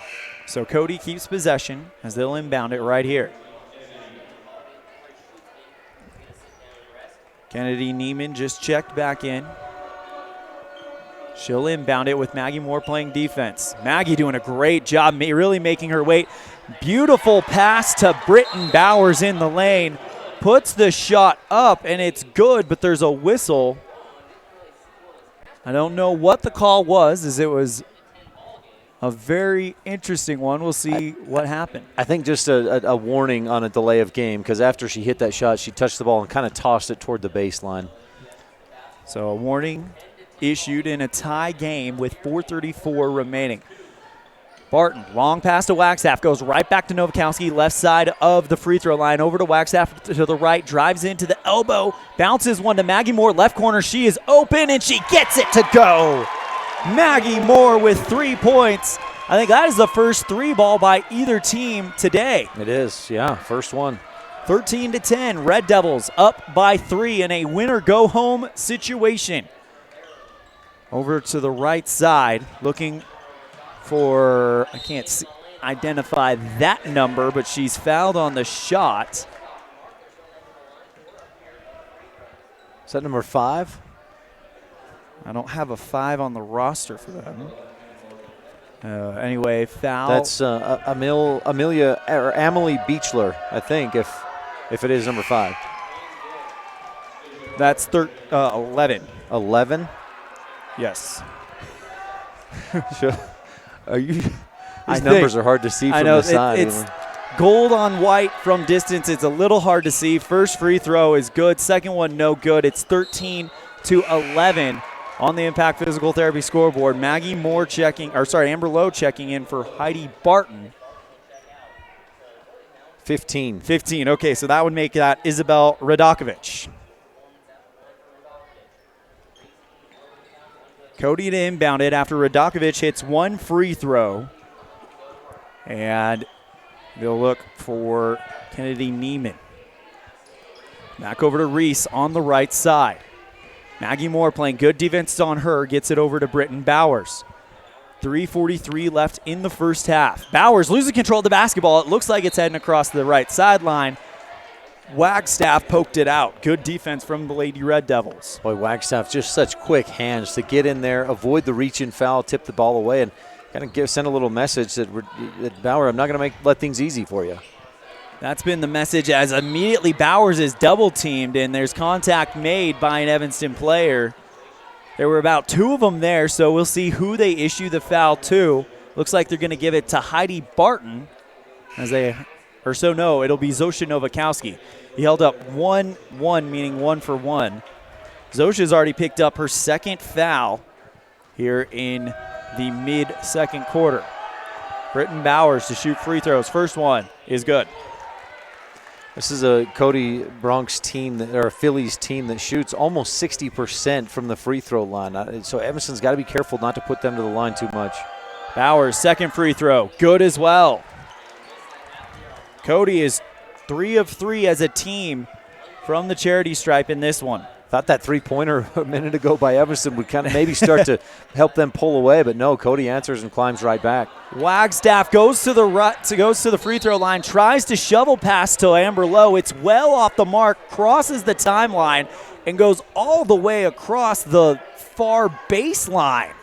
So Cody keeps possession as they'll inbound it right here. Kennedy Neiman just checked back in. She'll inbound it with Maggie Moore playing defense. Maggie doing a great job, really making her weight. Beautiful pass to Britton Bowers in the lane. Puts the shot up, and it's good, but there's a whistle. I don't know what the call was, as it was a very interesting one. We'll see what happened. I think just a warning on a delay of game, because after she hit that shot, she touched the ball and kind of tossed it toward the baseline. So a warning issued in a tie game with 4:34 remaining. Barton, long pass to Wagstaff, goes right back to Nowakowski, left side of the free throw line, over to Wagstaff to the right, drives into the elbow, bounces one to Maggie Moore, left corner. She is open, and she gets it to go. Maggie Moore with 3 points. I think that is the first 3 ball by either team today. It is, yeah, first one. 13-10, Red Devils up by 3 in a winner-go-home situation. Over to the right side, looking for, I can't identify that number, but she's fouled on the shot. Is that number 5? I don't have a 5 on the roster for them. Anyway, foul. That's Amelia or Amelie Beechler, I think, if it is number 5. That's 11. 11? Yes. Sure. These numbers are hard to see from the side. It's gold on white from distance. It's a little hard to see. First free throw is good. Second one, no good. It's 13-11 on the Impact Physical Therapy scoreboard. Amber Lowe checking in for Heidi Barton. 15. 15. Okay, so that would make that Isabel Radakovich. Cody to inbound it after Radakovich hits one free throw. And they'll look for Kennedy Neiman. Back over to Reese on the right side. Maggie Moore playing good defense on her, gets it over to Britton Bowers. 3:43 left in the first half. Bowers losing control of the basketball. It looks like it's heading across the right sideline. Wagstaff poked it out. Good defense from the Lady Red Devils. Boy, Wagstaff, just such quick hands to get in there, avoid the reach-in foul, tip the ball away, and kind of send a little message that Bauer, I'm not going to let things easy for you. That's been the message as immediately Bowers is double-teamed, and there's contact made by an Evanston player. There were about 2 of them there, so we'll see who they issue the foul to. Looks like they're going to give it to Heidi Barton. It'll be Zosha Nowakowski. He held up 1-1, meaning 1 for 1. Zosha's already picked up her second foul here in the mid-second quarter. Britton Bowers to shoot free throws. First one is good. This is a Cody Bronx team, or a Phillies team that shoots almost 60% from the free throw line. So Evanston's got to be careful not to put them to the line too much. Bowers, second free throw, good as well. Cody is 3 of 3 as a team from the charity stripe in this one. Thought that three-pointer a minute ago by Evanston would kind of maybe start to help them pull away, but no, Cody answers and climbs right back. Wagstaff goes to the free throw line, tries to shovel pass to Amber Lowe. It's well off the mark, crosses the timeline, and goes all the way across the far baseline.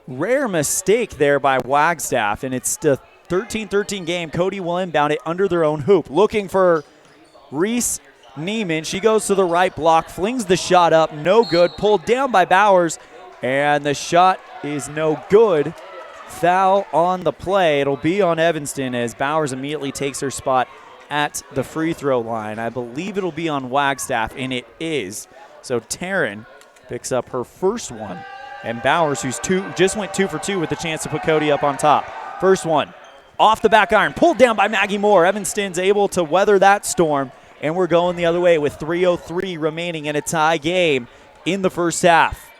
Rare mistake there by Wagstaff, and it's the 13-13 game. Cody will inbound it under their own hoop. Looking for Reese Neiman. She goes to the right block, flings the shot up, no good. Pulled down by Bowers, and the shot is no good. Foul on the play. It'll be on Evanston as Bowers immediately takes her spot at the free throw line. I believe it'll be on Wagstaff, and it is. So Taryn picks up her first one, and Bowers, who's just went 2 for 2 with the chance to put Cody up on top. First one, off the back iron, pulled down by Maggie Moore. Evanston's able to weather that storm, and we're going the other way with 3:03 remaining in a tie game in the first half.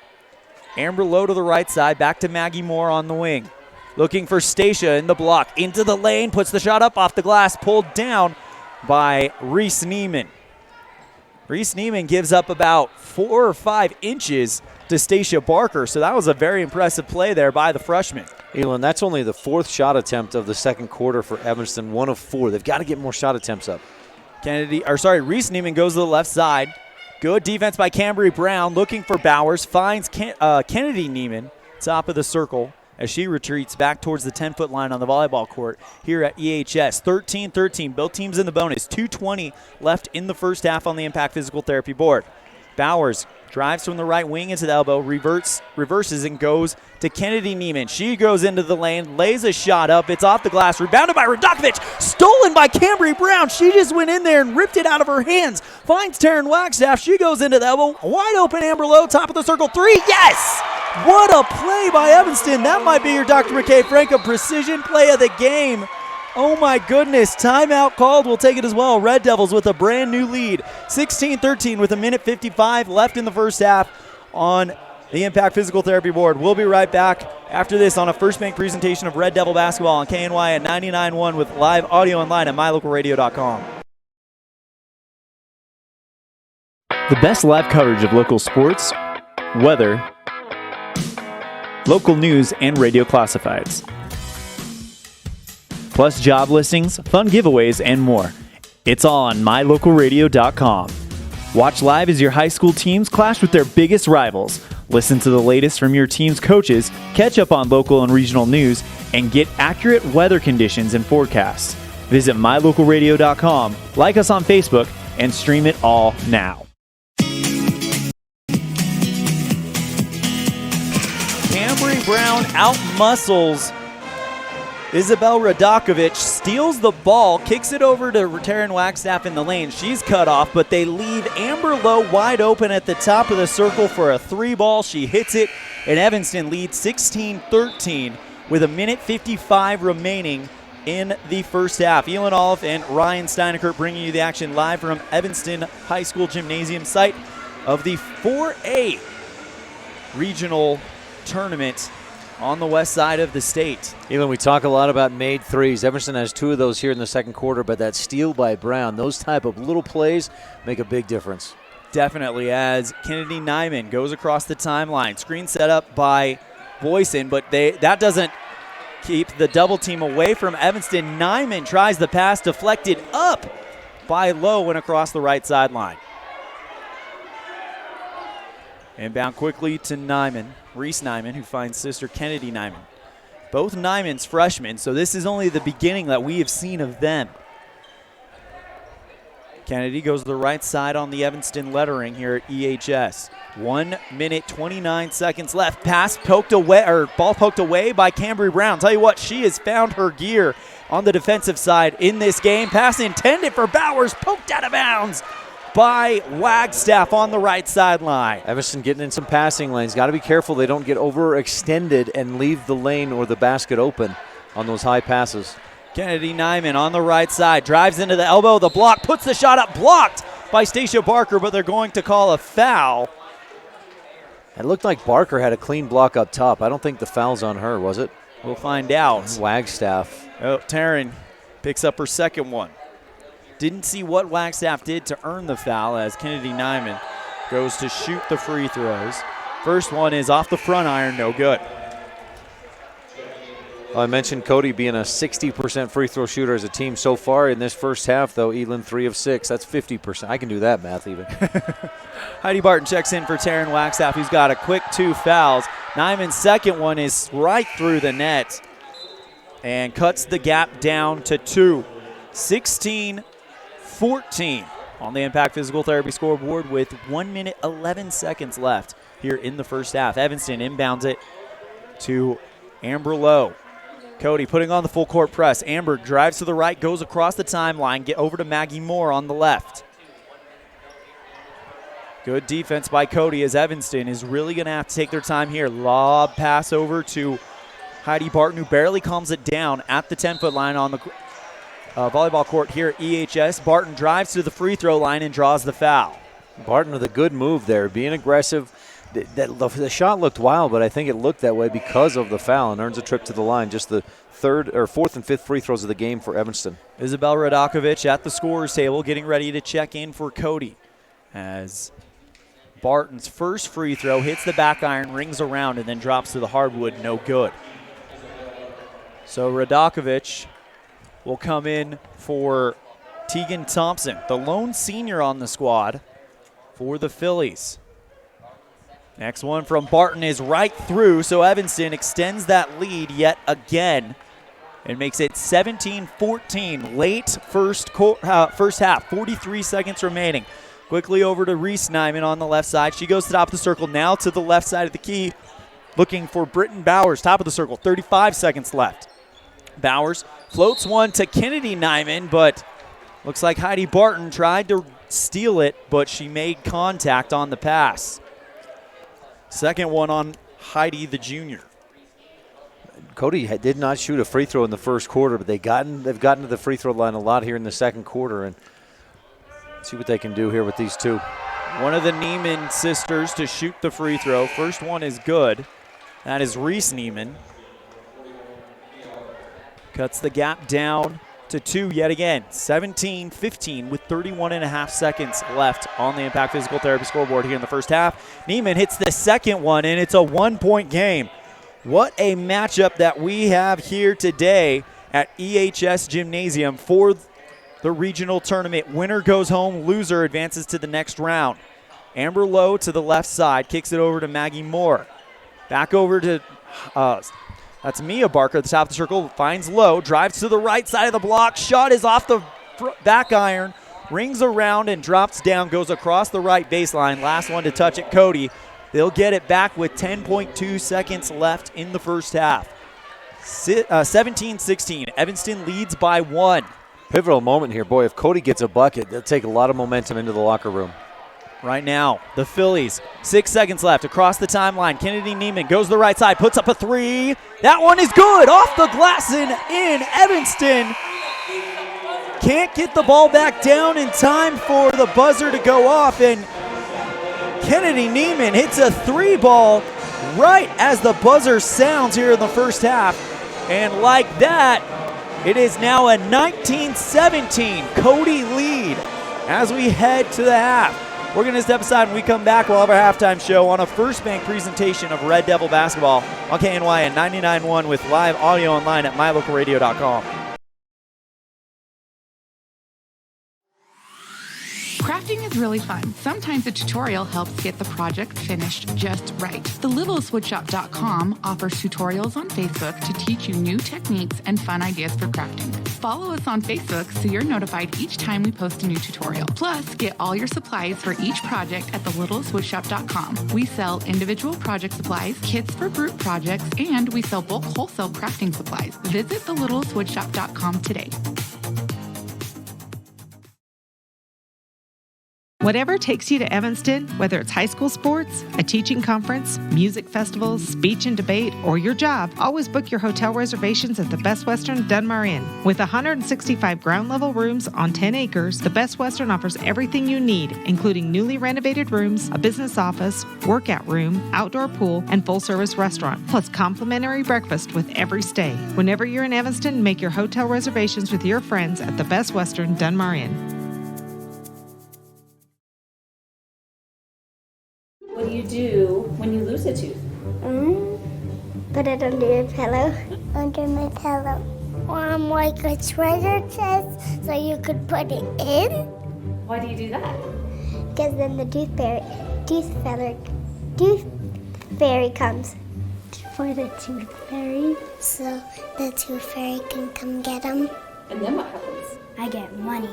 Amber Lowe to the right side, back to Maggie Moore on the wing. Looking for Stacia in the block, into the lane, puts the shot up off the glass, pulled down by Reese Neiman. Reese Neiman gives up about 4 or 5 inches to Stacia Barker, so that was a very impressive play there by the freshman. Elan, that's only the 4th shot attempt of the second quarter for Evanston, 1 of 4. They've got to get more shot attempts up. Reese Neiman goes to the left side. Good defense by Cambry Brown, looking for Bowers, finds Kennedy Neiman, top of the circle, as she retreats back towards the 10-foot line on the volleyball court here at EHS. 13-13, both teams in the bonus. 2:20 left in the first half on the Impact Physical Therapy board. Bowers drives from the right wing into the elbow, reverses and goes to Kennedy Neiman. She goes into the lane, lays a shot up. It's off the glass, rebounded by Radokovic, stolen by Cambry Brown. She just went in there and ripped it out of her hands. Finds Taryn Wagstaff. She goes into the elbow. Wide open Amber Lowe, top of the circle. 3, yes! What a play by Evanston. That might be your Dr. McKay Franco precision play of the game. Oh my goodness, timeout called. We'll take it as well. Red Devils with a brand new lead. 16-13 with 1:55 left in the first half on the Impact Physical Therapy board. We'll be right back after this on a First Bank presentation of Red Devil basketball on KNY at 99.1 with live audio online at mylocalradio.com. The best live coverage of local sports, weather, local news, and radio classifieds. Plus job listings, fun giveaways, and more. It's all on mylocalradio.com. Watch live as your high school teams clash with their biggest rivals. Listen to the latest from your team's coaches, catch up on local and regional news, and get accurate weather conditions and forecasts. Visit mylocalradio.com, like us on Facebook, and stream it all now. Cambry Brown out-muscles Isabel Radokovic, steals the ball, kicks it over to Taryn Wagstaff in the lane. She's cut off, but they leave Amber Lowe wide open at the top of the circle for a 3-ball. She hits it, and Evanston leads 16-13 with 1:55 remaining in the first half. ELAN OLLIFF and Ryan Steinekert bringing you the action live from Evanston High School Gymnasium, site of the 4A regional tournament on the west side of the state. Elan, we talk a lot about made threes. Evanston has 2 of those here in the second quarter, but that steal by Brown, those type of little plays make a big difference. Definitely, as Kennedy Nyman goes across the timeline. Screen set up by Boyson, but that doesn't keep the double team away from Evanston. Nyman tries the pass, deflected up by Lowe and across the right sideline. Inbound quickly to Nyman, Reese Nyman, who finds sister Kennedy Nyman. Both Nyman's freshmen, so this is only the beginning that we have seen of them. Kennedy goes to the right side on the Evanston lettering here at EHS. 1 minute, 29 seconds left. Ball poked away by Cambry Brown. Tell you what, she has found her gear on the defensive side in this game. Pass intended for Bowers, poked out of bounds by Wagstaff on the right sideline. Evanston getting in some passing lanes. Got to be careful they don't get overextended and leave the lane or the basket open on those high passes. Kennedy Nyman on the right side, drives into the elbow, the block, puts the shot up, blocked by Stacia Barker, but they're going to call a foul. It looked like Barker had a clean block up top. I don't think the foul's on her, was it? We'll find out. Wagstaff. Oh, Taryn picks up her second one. Didn't see what Wagstaff did to earn the foul as Kennedy Nyman goes to shoot the free throws. First one is off the front iron, no good. I mentioned Cody being a 60% free throw shooter as a team so far in this first half, though. ELAN 3 of 6. That's 50%. I can do that math even. Heidi Barton checks in for Taryn Wagstaff, who's got a quick 2 fouls. Nyman's second one is right through the net and cuts the gap down to 2. 16-14 on the Impact Physical Therapy scoreboard with 1 minute 11 seconds left here in the first half. Evanston inbounds it to Amber Lowe. Cody putting on the full court press. Amber drives to the right, goes across the timeline, get over to Maggie Moore on the left. Good defense by Cody as Evanston is really going to have to take their time here. Lob pass over to Heidi Barton, who barely calms it down at the 10-foot line on the volleyball court here at EHS. Barton drives to the free throw line and draws the foul. Barton with a good move there, being aggressive. The shot looked wild, but I think it looked that way because of the foul, and earns a trip to the line. Just the fourth and fifth free throws of the game for Evanston. Isabel Radakovich at the scorer's table getting ready to check in for Cody as Barton's first free throw hits the back iron, rings around, and then drops to the hardwood, no good. So Radakovich will come in for Tegan Thompson, the lone senior on the squad for the Phillies. Next one from Barton is right through, so Evanston extends that lead yet again and makes it 17-14. Late first half, 43 seconds remaining. Quickly over to Reese Nyman on the left side. She goes to the top of the circle, now to the left side of the key, looking for Britton Bowers, top of the circle, 35 seconds left. Bowers floats one to Kennedy Nyman, but looks like Heidi Barton tried to steal it, but she made contact on the pass. Second one on Heidi, the junior. Cody did not shoot a free throw in the first quarter, but they've gotten to the free throw line a lot here in the second quarter, and see what they can do here with these two. One of the Neiman sisters to shoot the free throw. First one is good. That is Reese Neiman. Cuts the gap down to 2 yet again. 17-15 with 31.5 seconds left on the Impact Physical Therapy scoreboard here in the first half. Neiman hits the second one, and it's a 1-point game. What a matchup that we have here today at EHS Gymnasium for the regional tournament. Winner goes home, loser advances to the next round. Amber Lowe to the left side, kicks it over to Maggie Moore. Back over to that's Mia Barker at the top of the circle, finds Lowe, drives to the right side of the block. Shot is off the back iron, rings around and drops down, goes across the right baseline. Last one to touch it, Cody. They'll get it back with 10.2 seconds left in the first half. 17-16, Evanston leads by 1. Pivotal moment here. Boy, if Cody gets a bucket, they'll take a lot of momentum into the locker room. Right now, the Phillies, 6 seconds left across the timeline. Kennedy Neiman goes to the right side, puts up a 3. That one is good, off the glass and in. Evanston can't get the ball back down in time for the buzzer to go off, and Kennedy Neiman hits a 3-ball right as the buzzer sounds here in the first half. And like that, it is now a 19-17 Cody lead as we head to the half. We're going to step aside. When we come back, we'll have our halftime show on a First Bank presentation of Red Devil basketball on KNYN 99.1 with live audio online at mylocalradio.com. Crafting is really fun. Sometimes a tutorial helps get the project finished just right. TheLittleSwoodShop.com offers tutorials on Facebook to teach you new techniques and fun ideas for crafting. Follow us on Facebook so you're notified each time we post a new tutorial. Plus, get all your supplies for each project at TheLittleSwoodShop.com. We sell individual project supplies, kits for group projects, and we sell bulk wholesale crafting supplies. Visit TheLittleSwoodShop.com today. Whatever takes you to Evanston, whether it's high school sports, a teaching conference, music festivals, speech and debate, or your job, always book your hotel reservations at the Best Western Dunmar Inn. With 165 ground-level rooms on 10 acres, the Best Western offers everything you need, including newly renovated rooms, a business office, workout room, outdoor pool, and full-service restaurant, plus complimentary breakfast with every stay. Whenever you're in Evanston, make your hotel reservations with your friends at the Best Western Dunmar Inn. What do you do when you lose a tooth? Put it under your pillow. Under my pillow. Like a treasure chest so you could put it in. Why do you do that? Because then the tooth fairy comes. For the tooth fairy. So the tooth fairy can come get them. And then what happens? I get money.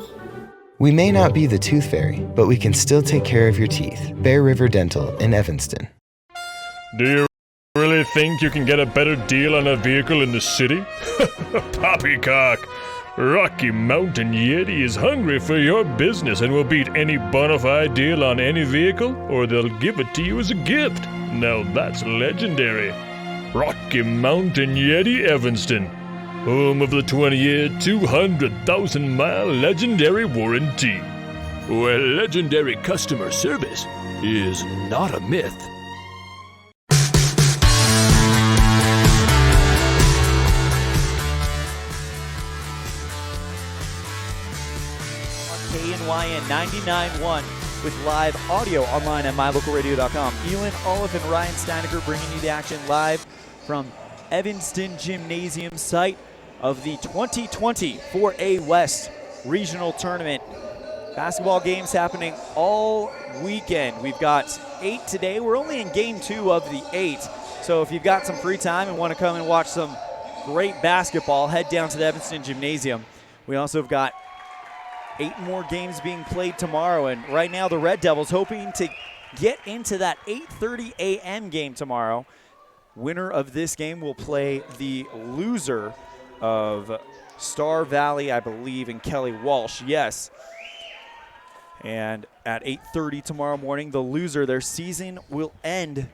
We may not be the tooth fairy, but we can still take care of your teeth. Bear River Dental in Evanston. Do you really think you can get a better deal on a vehicle in the city? Poppycock! Rocky Mountain Yeti is hungry for your business and will beat any bona fide deal on any vehicle, or they'll give it to you as a gift. Now that's legendary. Rocky Mountain Yeti Evanston, home of the 20-year, 200,000-mile legendary warranty, where legendary customer service is not a myth. KNYN 99.1 with live audio online at mylocalradio.com. Elan, OLLIFF, and Ryan Steinecker bringing you the action live from Evanston Gymnasium, site of the 2020 4A West Regional Tournament. Basketball games happening all weekend. We've got 8 today. We're only in game 2 of the 8. So if you've got some free time and want to come and watch some great basketball, head down to the Evanston Gymnasium. We also have got 8 more games being played tomorrow. And right now the Red Devils hoping to get into that 8:30 a.m. game tomorrow. Winner of this game will play the loser of Star Valley, I believe, and Kelly Walsh. Yes. And at 8:30 tomorrow morning, the loser, their season will end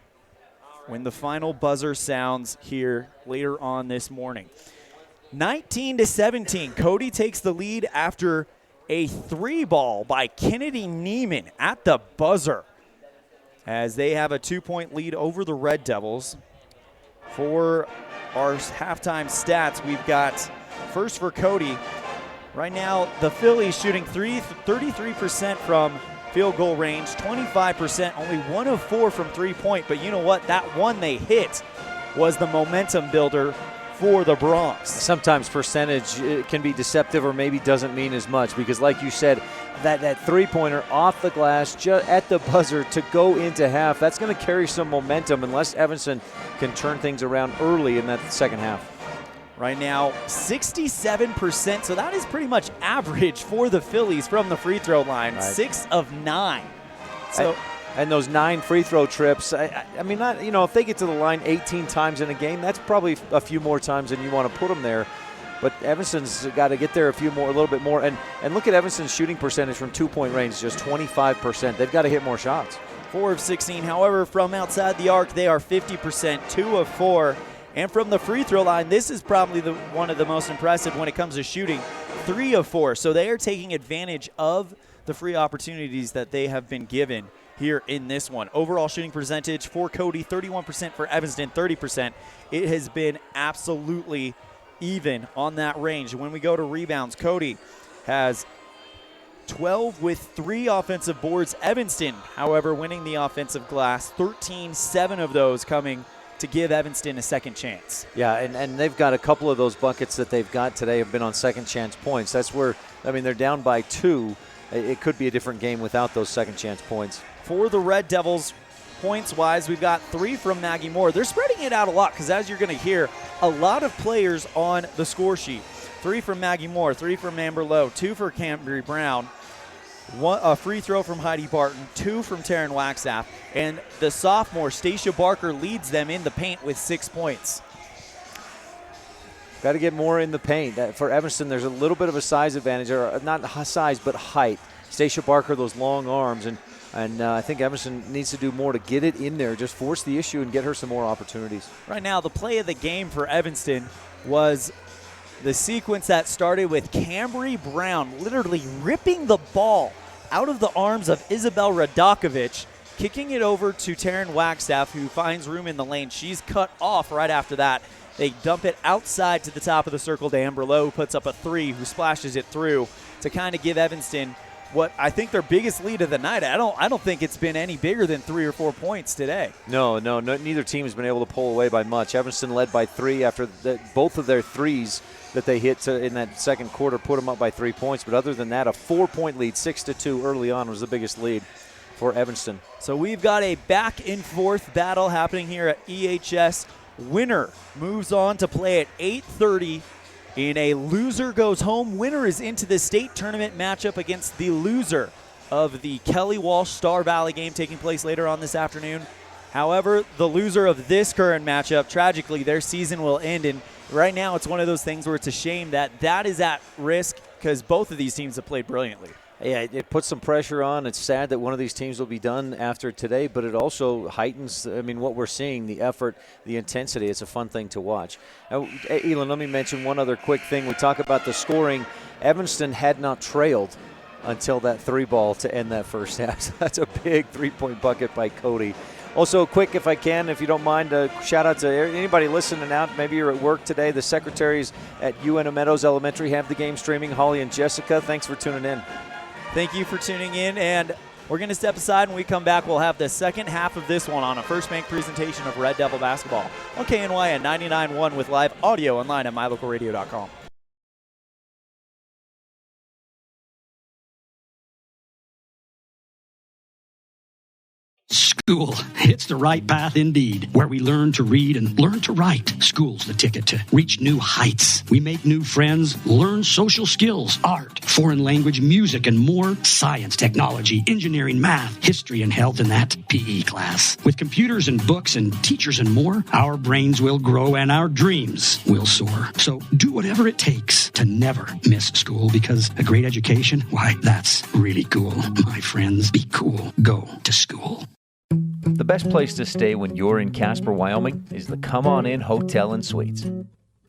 when the final buzzer sounds here later on this morning. 19-17, Cody takes the lead after a 3-ball by Kennedy Neiman at the buzzer, as they have a 2-point lead over the Red Devils. For our halftime stats, we've got first for Cody. Right now, the Phillies shooting 33% from field goal range, 25%, only 1 of 4 from 3-point. But you know what? That one they hit was the momentum builder for the Bronx. Sometimes percentage can be deceptive or maybe doesn't mean as much, because like you said, that three-pointer off the glass just at the buzzer to go into half, that's going to carry some momentum unless Evanston can turn things around early in that second half. Right now, 67%, so that is pretty much average for the Phillies from the free throw line, right. 6 of 9. So. And those 9 free throw trips, I mean, not, you know, if they get to the line 18 times in a game, that's probably a few more times than you want to put them there. But Evanston's got to get there a little bit more. And look at Evanston's shooting percentage from 2-point range, just 25%. They've got to hit more shots. 4 of 16. However, from outside the arc, they are 50%, 2 of 4. And from the free throw line, this is probably one of the most impressive when it comes to shooting, 3 of 4. So they are taking advantage of the free opportunities that they have been given here in this one. Overall shooting percentage for Cody, 31%, for Evanston, 30%. It has been absolutely even on that range. When we go to rebounds, Cody has 12 with 3 offensive boards. Evanston, however, winning the offensive glass, 13, 7 of those coming to give Evanston a second chance. Yeah, and they've got a couple of those buckets that they've got today have been on second chance points. That's where, I mean, they're down by 2. It could be a different game without those second chance points. For the Red Devils, points-wise, we've got 3 from Maggie Moore. They're spreading it out a lot because, as you're going to hear, a lot of players on the score sheet. 3 from Maggie Moore, 3 from Amber Lowe, 2 for Cambry Brown, a free throw from Heidi Barton, 2 from Taryn Waxaff, and the sophomore, Stacia Barker, leads them in the paint with 6 points. Got to get more in the paint. For Evanston, there's a little bit of a size advantage, or not size, but height. Stacia Barker, those long arms, and I think Evanston needs to do more to get it in there, just force the issue and get her some more opportunities. Right now, the play of the game for Evanston was the sequence that started with Cambry Brown literally ripping the ball out of the arms of Isabel Radakovich, kicking it over to Taryn Wagstaff, who finds room in the lane. She's cut off right after that. They dump it outside to the top of the circle to Amber Lowe, who puts up a three, who splashes it through to kind of give Evanston what I think their biggest lead of the night. I don't think it's been any bigger than 3 or 4 points today. No, neither team has been able to pull away by much. Evanston led by 3 after both of their threes that they hit in that second quarter put them up by 3 points. But other than that, a 4-point lead, 6-2 early on was the biggest lead for Evanston. So we've got a back and forth battle happening here at EHS. Winner moves on to play at 8:30 in a loser goes home. Winner is into the state tournament matchup against the loser of the Kelly Walsh Star Valley game taking place later on this afternoon. However, the loser of this current matchup, tragically, their season will end. And right now it's one of those things where it's a shame that is at risk because both of these teams have played brilliantly. Yeah, it puts some pressure on. It's sad that one of these teams will be done after today, but it also heightens, what we're seeing, the effort, the intensity. It's a fun thing to watch. Now, Elan, let me mention one other quick thing. We talk about the scoring. Evanston had not trailed until that 3-ball to end that first half. That's a big 3-point bucket by Cody. Also, quick, if I can, if you don't mind, shout out to anybody listening out. Maybe you're at work today. The secretaries at UNO Meadows Elementary have the game streaming. Holly and Jessica, thanks for tuning in. Thank you for tuning in, and we're going to step aside. When we come back, we'll have the second half of this one on a First Bank presentation of Red Devil basketball on KNY at 99.1 with live audio online at mylocalradio.com. School. It's the right path indeed, where we learn to read and learn to write. School's the ticket to reach new heights. We make new friends, learn social skills, art, foreign language, music, and more. Science, technology, engineering, math, history, and health in that PE class. With computers and books and teachers and more, our brains will grow and our dreams will soar. So do whatever it takes to never miss school, because a great education, why, that's really cool. My friends, be cool. Go to school. The best place to stay when you're in Casper, Wyoming is the Come On In Hotel and Suites.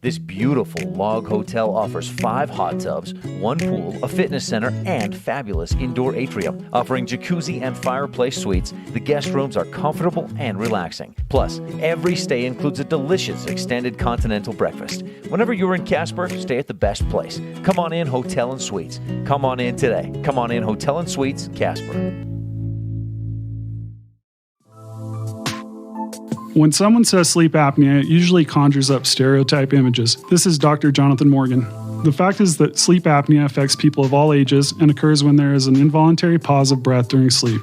This beautiful log hotel offers 5 hot tubs, 1 pool, a fitness center, and fabulous indoor atrium. Offering jacuzzi and fireplace suites, the guest rooms are comfortable and relaxing. Plus, every stay includes a delicious extended continental breakfast. Whenever you're in Casper, stay at the best place. Come On In Hotel and Suites. Come on in today. Come On In Hotel and Suites, Casper. When someone says sleep apnea, it usually conjures up stereotype images. This is Dr. Jonathan Morgan. The fact is that sleep apnea affects people of all ages and occurs when there is an involuntary pause of breath during sleep.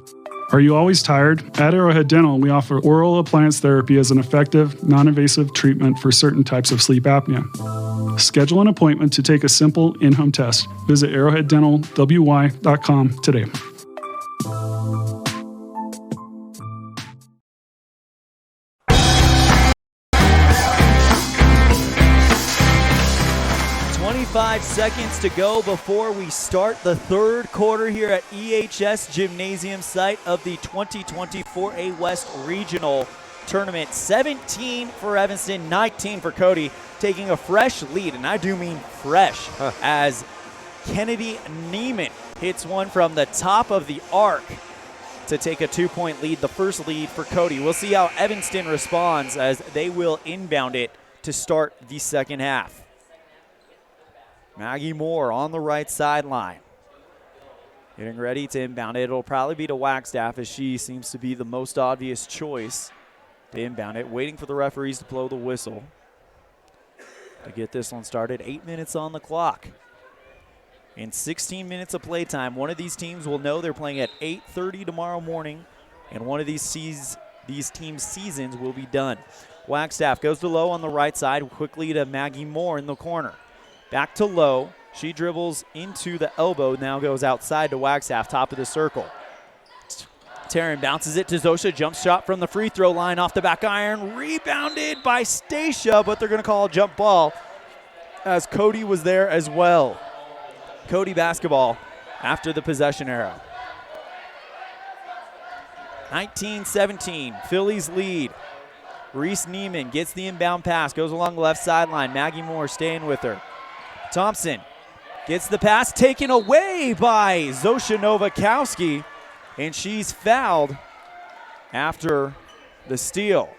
Are you always tired? At Arrowhead Dental, we offer oral appliance therapy as an effective, non-invasive treatment for certain types of sleep apnea. Schedule an appointment to take a simple in-home test. Visit arrowheaddentalwy.com today. 25 seconds to go before we start the third quarter here at EHS Gymnasium, site of the 2024 A West Regional Tournament. 17 for Evanston, 19 for Cody, taking a fresh lead, and I do mean fresh, as Kennedy Neiman hits one from the top of the arc to take a 2-point lead, the first lead for Cody. We'll see how Evanston responds as they will inbound it to start the second half. Maggie Moore on the right sideline, getting ready to inbound it. It'll probably be to Wagstaff, as she seems to be the most obvious choice to inbound it, waiting for the referees to blow the whistle to get this one started. 8 minutes on the clock. In 16 minutes of playtime, one of these teams will know they're playing at 8:30 tomorrow morning, and one of these teams' seasons will be done. Wagstaff goes to Lowe on the right side, quickly to Maggie Moore in the corner. Back to Lowe. She dribbles into the elbow, now goes outside to Wagstaff, top of the circle. Taryn bounces it to Zosha, jump shot from the free throw line off the back iron, rebounded by Stacia, but they're going to call a jump ball as Cody was there as well. Cody basketball after the possession arrow. 19-17, Phillies lead. Reese Neiman gets the inbound pass, goes along the left sideline. Maggie Moore staying with her. Thompson gets the pass taken away by Zosha Novakowski, and she's fouled after the steal.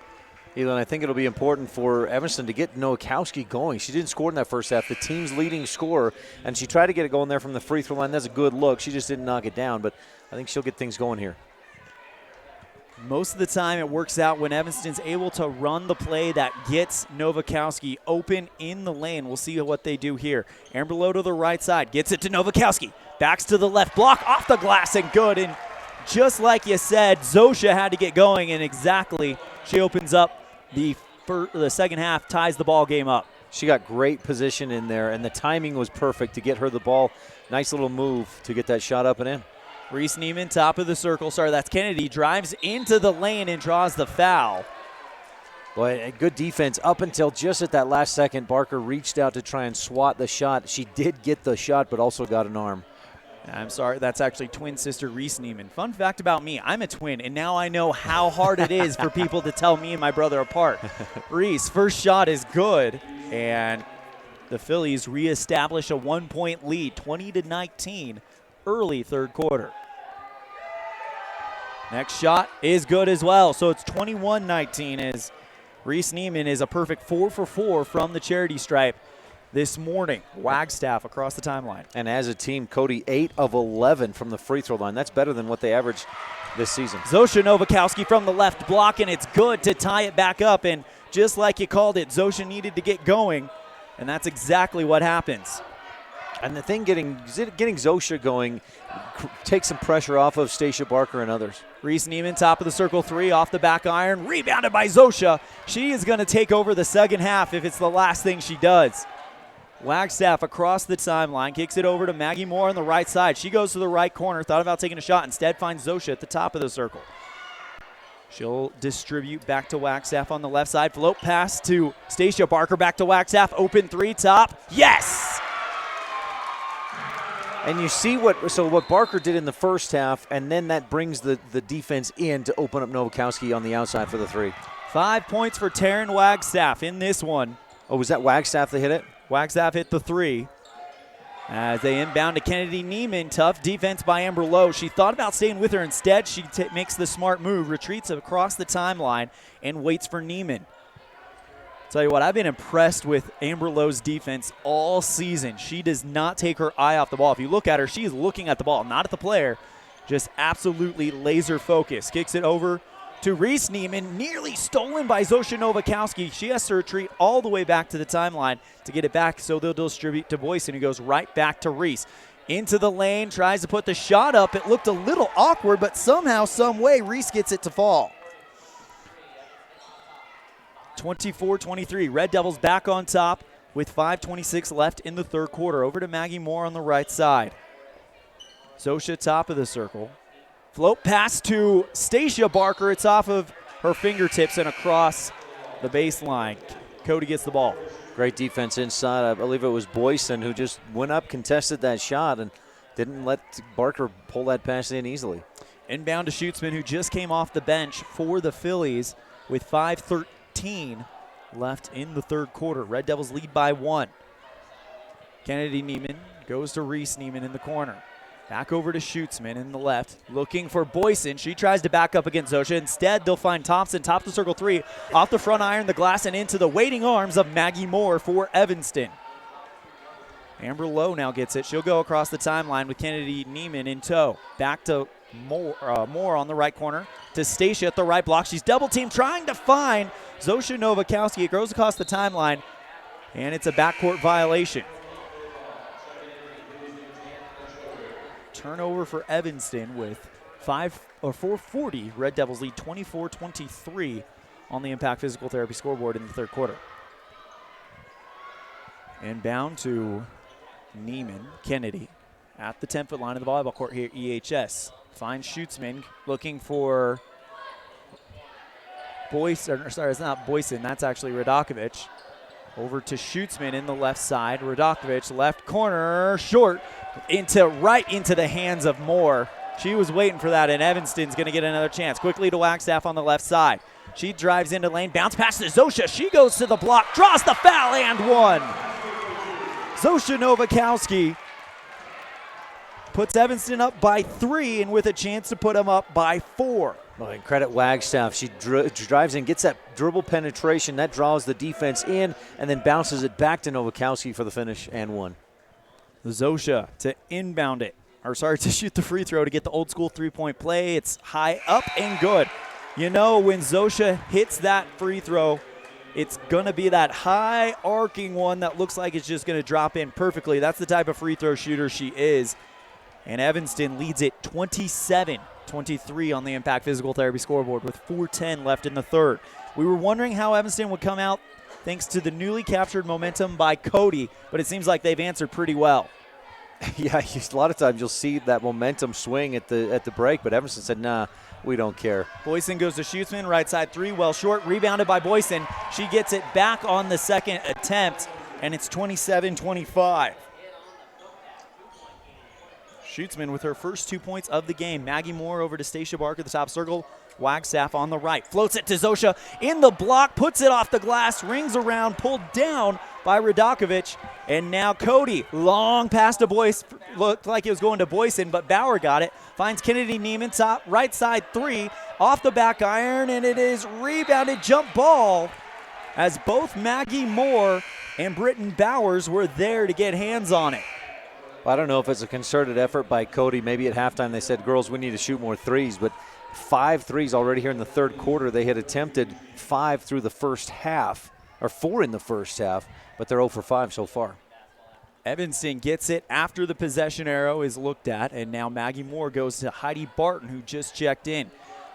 Elan, I think it'll be important for Evanston to get Nowakowski going. She didn't score in that first half, the team's leading scorer, and she tried to get it going there from the free throw line. That's a good look. She just didn't knock it down, but I think she'll get things going here. Most of the time it works out when Evanston's able to run the play that gets Novakowski open in the lane. We'll see what they do here. Amber Lowe to the right side, gets it to Novakowski. Backs to the left block, off the glass and good. And just like you said, Zosha had to get going, and exactly, she opens up the second half, ties the ball game up. She got great position in there, and the timing was perfect to get her the ball. Nice little move to get that shot up and in. Reese Neiman, top of the circle. Sorry, that's Kennedy. Drives into the lane and draws the foul. Boy, a good defense up until just at that last second. Barker reached out to try and swat the shot. She did get the shot, but also got an arm. I'm sorry, that's actually twin sister Reese Neiman. Fun fact about me, I'm a twin, and now I know how hard it is for people to tell me and my brother apart. Reese, first shot is good, and the Phillies reestablish a 1-point lead, 20-19, early third quarter. Next shot is good as well, so it's 21-19 as Reese Neiman is a perfect 4 for 4 from the charity stripe this morning. Wagstaff across the timeline. And as a team, Cody 8 of 11 from the free throw line. That's better than what they averaged this season. Zosha Novakowski from the left block, and it's good to tie it back up. And just like you called it, Zosha needed to get going, and that's exactly what happens. And the thing, getting Zosha going takes some pressure off of Stacia Barker and others. Reese Neiman, top of the circle three, off the back iron, rebounded by Zosha. She is going to take over the second half if it's the last thing she does. Wagstaff across the timeline, kicks it over to Maggie Moore on the right side. She goes to the right corner, thought about taking a shot, instead finds Zosha at the top of the circle. She'll distribute back to Wagstaff on the left side. Float pass to Stacia Barker, back to Wagstaff, open three, top, yes! And you see what Barker did in the first half, and then that brings the defense in to open up Novakowski on the outside for the three. 5 points for Taryn Wagstaff in this one. Oh, was that Wagstaff that hit it? Wagstaff hit the three. As they inbound to Kennedy Neiman. Tough defense by Amber Lowe. She thought about staying with her. Instead, she makes the smart move, retreats across the timeline, and waits for Neiman. Tell you what, I've been impressed with Amber Lowe's defense all season. She does not take her eye off the ball. If you look at her, she's looking at the ball, not at the player. Just absolutely laser focused. Kicks it over to Reese Neiman, nearly stolen by Zosha Novakowski. She has to retreat all the way back to the timeline to get it back, so they'll distribute to Boyson, who goes right back to Reese. Into the lane, tries to put the shot up. It looked a little awkward, but somehow, some way, Reese gets it to fall. 24-23, Red Devils back on top with 5:26 left in the third quarter. Over to Maggie Moore on the right side. Zosha top of the circle. Float pass to Stacia Barker. It's off of her fingertips and across the baseline. Cody gets the ball. Great defense inside. I believe it was Boyson who just went up, contested that shot, and didn't let Barker pull that pass in easily. Inbound to Schutzman, who just came off the bench for the Phillies with 5:13 left in the third quarter. Red Devils lead by 1. Kennedy Neiman goes to Reese Neiman in the corner. Back over to Schutzman in the left, looking for Boyson. She tries to back up against Zosha. Instead, they'll find Thompson, top to circle three, off the front iron, the glass, and into the waiting arms of Maggie Moore for Evanston. Amber Lowe now gets it. She'll go across the timeline with Kennedy Neiman in tow. Back to Moore on the right corner, to Stacia at the right block. She's double-teamed, trying to find Zosha Novakowski. It goes across the timeline, and it's a backcourt violation. Turnover for Evanston with 4:40. Red Devils lead 24-23 on the Impact Physical Therapy scoreboard in the third quarter. Inbound to Neiman. Kennedy at the 10-foot line of the volleyball court here, EHS. Finds Schutzman looking for Boyson. Sorry, it's not Boyson. That's actually Radakovich. Over to Schutzman in the left side. Radakovic, left corner, short, right into the hands of Moore. She was waiting for that, and Evanston's going to get another chance. Quickly to Wagstaff on the left side. She drives into lane, bounce pass to Zosha. She goes to the block, draws the foul, and one. Zosha Novakowski puts Evanston up by 3 and with a chance to put them up by 4. Well, and credit Wagstaff. She drives in, gets that dribble penetration. That draws the defense in and then bounces it back to Novakowski for the finish and one. Zosha to inbound it. To shoot the free throw to get the old school three-point play. It's high up and good. You know, when Zosha hits that free throw, it's going to be that high arcing one that looks like it's just going to drop in perfectly. That's the type of free throw shooter she is. And Evanston leads it 27-23 on the Impact Physical Therapy scoreboard with 4:10 left in the third. We were wondering how Evanston would come out thanks to the newly captured momentum by Cody, but it seems like they've answered pretty well. Yeah, a lot of times you'll see that momentum swing at the break, but Evanston said, nah, we don't care. Boyson goes to Schutzman, right side 3, well short, rebounded by Boyson. She gets it back on the second attempt, and it's 27-25. Schutzman with her first 2 points of the game. Maggie Moore over to Stacia Barker, the top circle. Wagstaff on the right. Floats it to Zosha in the block, puts it off the glass, rings around, pulled down by Radakovic. And now Cody, long pass to Boyce. Looked like it was going to Boyson, but Bauer got it. Finds Kennedy Neiman, top right side 3, off the back iron, and it is rebounded jump ball as both Maggie Moore and Britton Bowers were there to get hands on it. I don't know if it's a concerted effort by Cody. Maybe at halftime they said, girls, we need to shoot more threes, but 5 threes already here in the third quarter. They had attempted 5 through the first half, or 4 in the first half, but they're 0 for 5 so far. Evanston gets it after the possession arrow is looked at, and now Maggie Moore goes to Heidi Barton, who just checked in.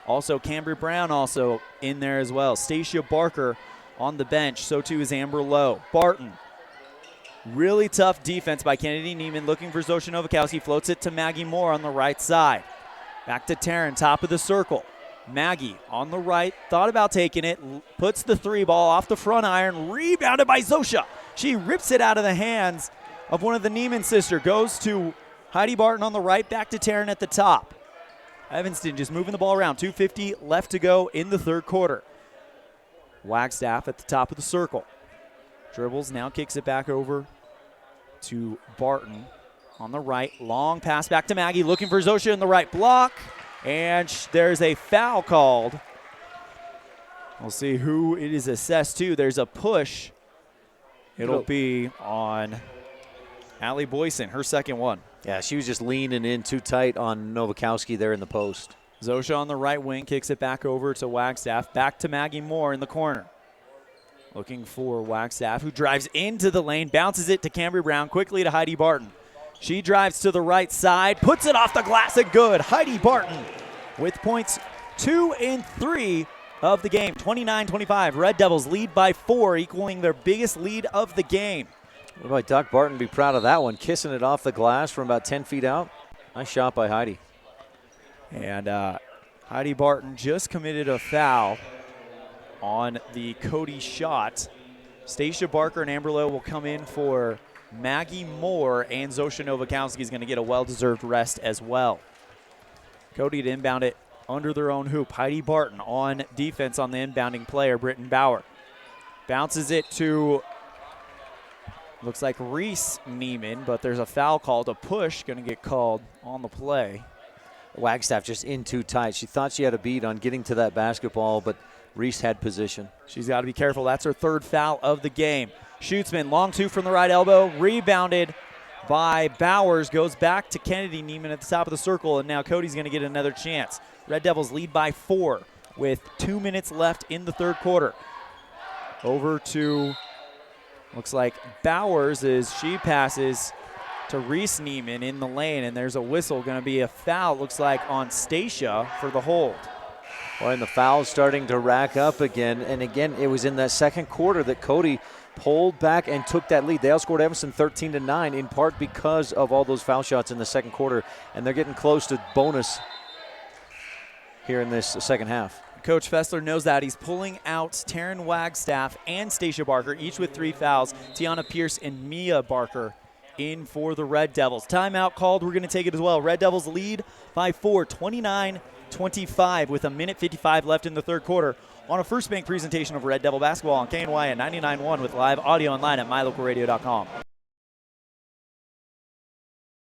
Also, Cambry Brown also in there as well. Stacia Barker on the bench, so too is Amber Lowe. Barton, really tough defense by Kennedy Neiman, looking for Zosha Novakowski, floats it to Maggie Moore on the right side. Back to Taryn, top of the circle. Maggie on the right, thought about taking it, puts the 3 ball off the front iron, rebounded by Zosha. She rips it out of the hands of one of the Neiman sisters, goes to Heidi Barton on the right, back to Taryn at the top. Evanston just moving the ball around, 2:50 left to go in the third quarter. Wagstaff at the top of the circle. Dribbles, now kicks it back over to Barton on the right. Long pass back to Maggie, looking for Zosha in the right block. And there's a foul called. We'll see who it is assessed to. There's a push. It'll be on Allie Boyson, her second one. Yeah, she was just leaning in too tight on Novakowski there in the post. Zosha on the right wing, kicks it back over to Wagstaff. Back to Maggie Moore in the corner. Looking for Wagstaff, who drives into the lane, bounces it to Cambry Brown, quickly to Heidi Barton. She drives to the right side, puts it off the glass and good. Heidi Barton with points 2 and 3 of the game. 29-25. Red Devils lead by 4, equaling their biggest lead of the game. What about Doc Barton? Be proud of that one. Kissing it off the glass from about 10 feet out. Nice shot by Heidi. And Heidi Barton just committed a foul on the Cody shot. Stacia Barker and Amber Lowe will come in for Maggie Moore, and Zosha Novakowski is going to get a well-deserved rest as well. Cody to inbound it under their own hoop. Heidi Barton on defense on the inbounding player, Britton Bauer. Bounces it to, looks like Reese Neiman, but there's a foul called. A push going to get called on the play. Wagstaff just in too tight. She thought she had a beat on getting to that basketball, but Reese had position. She's got to be careful. That's her third foul of the game. Schutzman, long 2 from the right elbow, rebounded by Bowers, goes back to Kennedy Neiman at the top of the circle, and now Cody's going to get another chance. Red Devils lead by 4 with 2 minutes left in the third quarter. Over to, looks like Bowers as she passes to Reese Neiman in the lane, and there's a whistle, going to be a foul, looks like, on Stacia for the hold. Well, and the foul's starting to rack up again, and again, it was in that second quarter that Cody pulled back and took that lead. They outscored Evanston 13-9, in part because of all those foul shots in the second quarter, and they're getting close to bonus here in this second half. Coach Fessler knows that. He's pulling out Taryn Wagstaff and Stacia Barker, each with 3 fouls. Tiana Pierce and Mia Barker in for the Red Devils. Timeout called. We're going to take it as well. Red Devils lead by 4, 29-25 with 1:55 left in the third quarter on a First Bank presentation of Red Devil basketball on KNY at 99.1 with live audio online at mylocalradio.com.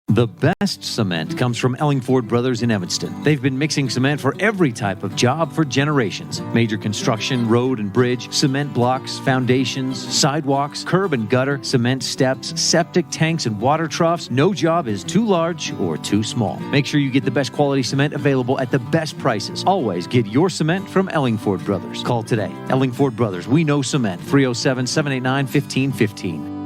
The best cement comes from Ellingford Brothers in Evanston. They've been mixing cement for every type of job for generations. Major construction, road and bridge, cement blocks, foundations, sidewalks, curb and gutter, cement steps, septic tanks, and water troughs. No job is too large or too small. Make sure you get the best quality cement available at the best prices. Always get your cement from Ellingford Brothers. Call today. Ellingford Brothers. We know cement. 307-789-1515.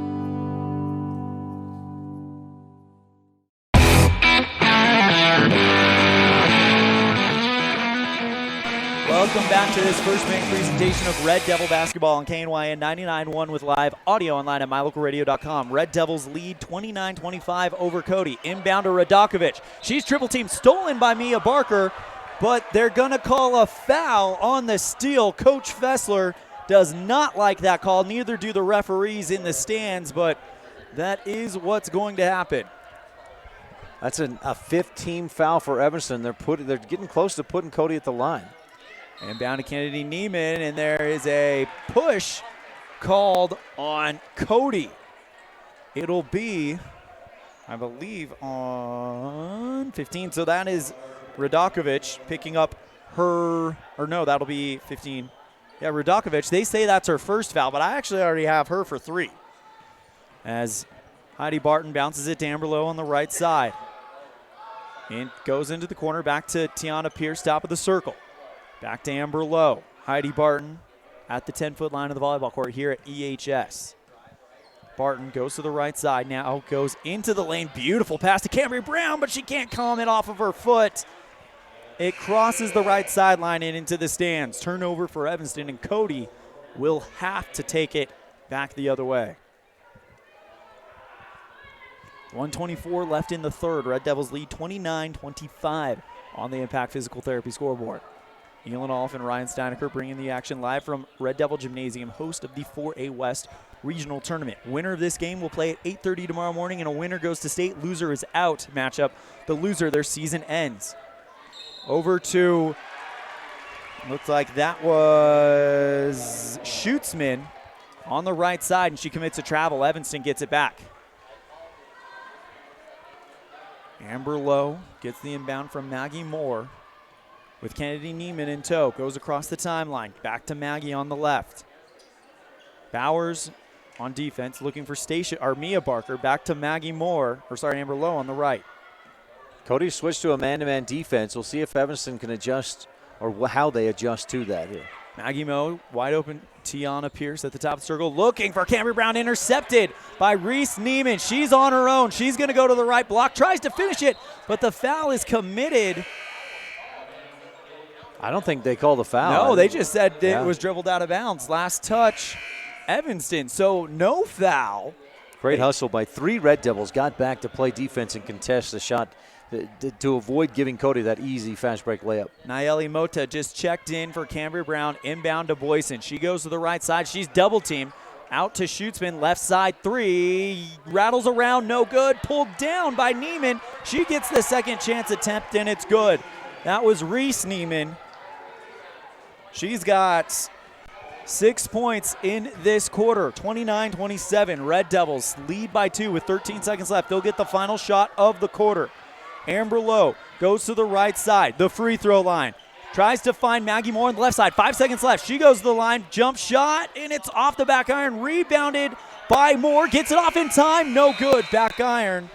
Welcome back to this First Bank presentation of Red Devil basketball on KNYN 99.1 with live audio online at mylocalradio.com. Red Devils lead 29-25 over Cody. Inbound to Radakovic. She's triple team stolen by Mia Barker, but they're going to call a foul on the steal. Coach Fessler does not like that call. Neither do the referees in the stands, but that is what's going to happen. That's a 15 foul for Evanston. They're getting close to putting Cody at the line. Inbound to Kennedy Neiman, and there is a push called on Cody. It'll be, I believe, on 15. So that is Radakovic picking up her, or no, that'll be 15. Yeah, Radakovic. They say that's her first foul, but I actually already have her for 3. As Heidi Barton bounces it to Amberlow on the right side. And goes into the corner, back to Tiana Pierce, top of the circle. Back to Amber Lowe. Heidi Barton at the 10-foot line of the volleyball court here at EHS. Barton goes to the right side now, goes into the lane. Beautiful pass to Cambry Brown, but she can't calm it off of her foot. It crosses the right sideline and into the stands. Turnover for Evanston, and Cody will have to take it back the other way. 1:24 left in the third. Red Devils lead 29-25 on the Impact Physical Therapy scoreboard. ELAN OLLIFF and Ryan Steinecker bringing the action live from Red Devil Gymnasium, host of the 4A West Regional Tournament. Winner of this game will play at 8:30 tomorrow morning, and a winner goes to state. Loser is out matchup. The loser, their season ends. Over to, looks like that was Schutesman on the right side, and she commits a travel. Evanston gets it back. Amber Lowe gets the inbound from Maggie Moore with Kennedy Neiman in tow. Goes across the timeline. Back to Maggie on the left. Bowers on defense looking for Mia Barker. Back to Maggie Moore, Amber Lowe on the right. Cody switched to a man-to-man defense. We'll see if Evanston can adjust or how they adjust to that here. Maggie Moe, wide open. Tiana Pierce at the top of the circle looking for Cambry Brown, intercepted by Reese Neiman. She's on her own. She's going to go to the right block, tries to finish it, but the foul is committed. I don't think they called the foul. No, they just said it was dribbled out of bounds. Last touch, Evanston. So no foul. Great hustle by 3 Red Devils. Got back to play defense and contest the shot to avoid giving Cody that easy fast break layup. Nayeli Mota just checked in for Cambry Brown, inbound to Boyson. She goes to the right side. She's double teamed. Out to Schutesman, left side 3. Rattles around, no good. Pulled down by Neiman. She gets the second chance attempt, and it's good. That was Reese Neiman. She's got 6 points in this quarter, 29-27. Red Devils lead by 2 with 13 seconds left. They'll get the final shot of the quarter. Amber Lowe goes to the right side, the free throw line. Tries to find Maggie Moore on the left side. 5 seconds left. She goes to the line, jump shot, and it's off the back iron. Rebounded by Moore. Gets it off in time. No good. Back iron.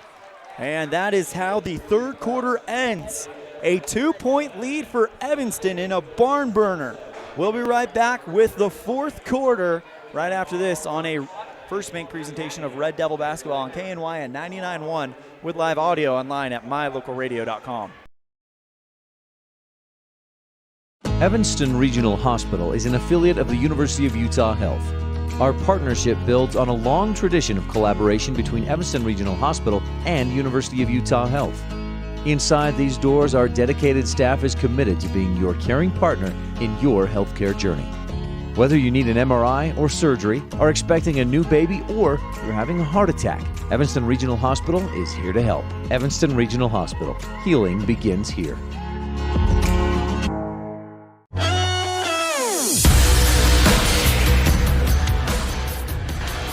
And that is how the third quarter ends. A 2-point lead for Evanston in a barn burner. We'll be right back with the fourth quarter right after this on a First Bank presentation of Red Devil basketball on KNY and 99.1 with live audio online at mylocalradio.com. Evanston Regional Hospital is an affiliate of the University of Utah Health. Our partnership builds on a long tradition of collaboration between Evanston Regional Hospital and University of Utah Health. Inside these doors, our dedicated staff is committed to being your caring partner in your healthcare journey. Whether you need an MRI or surgery, are expecting a new baby, or you're having a heart attack, Evanston Regional Hospital is here to help. Evanston Regional Hospital. Healing begins here.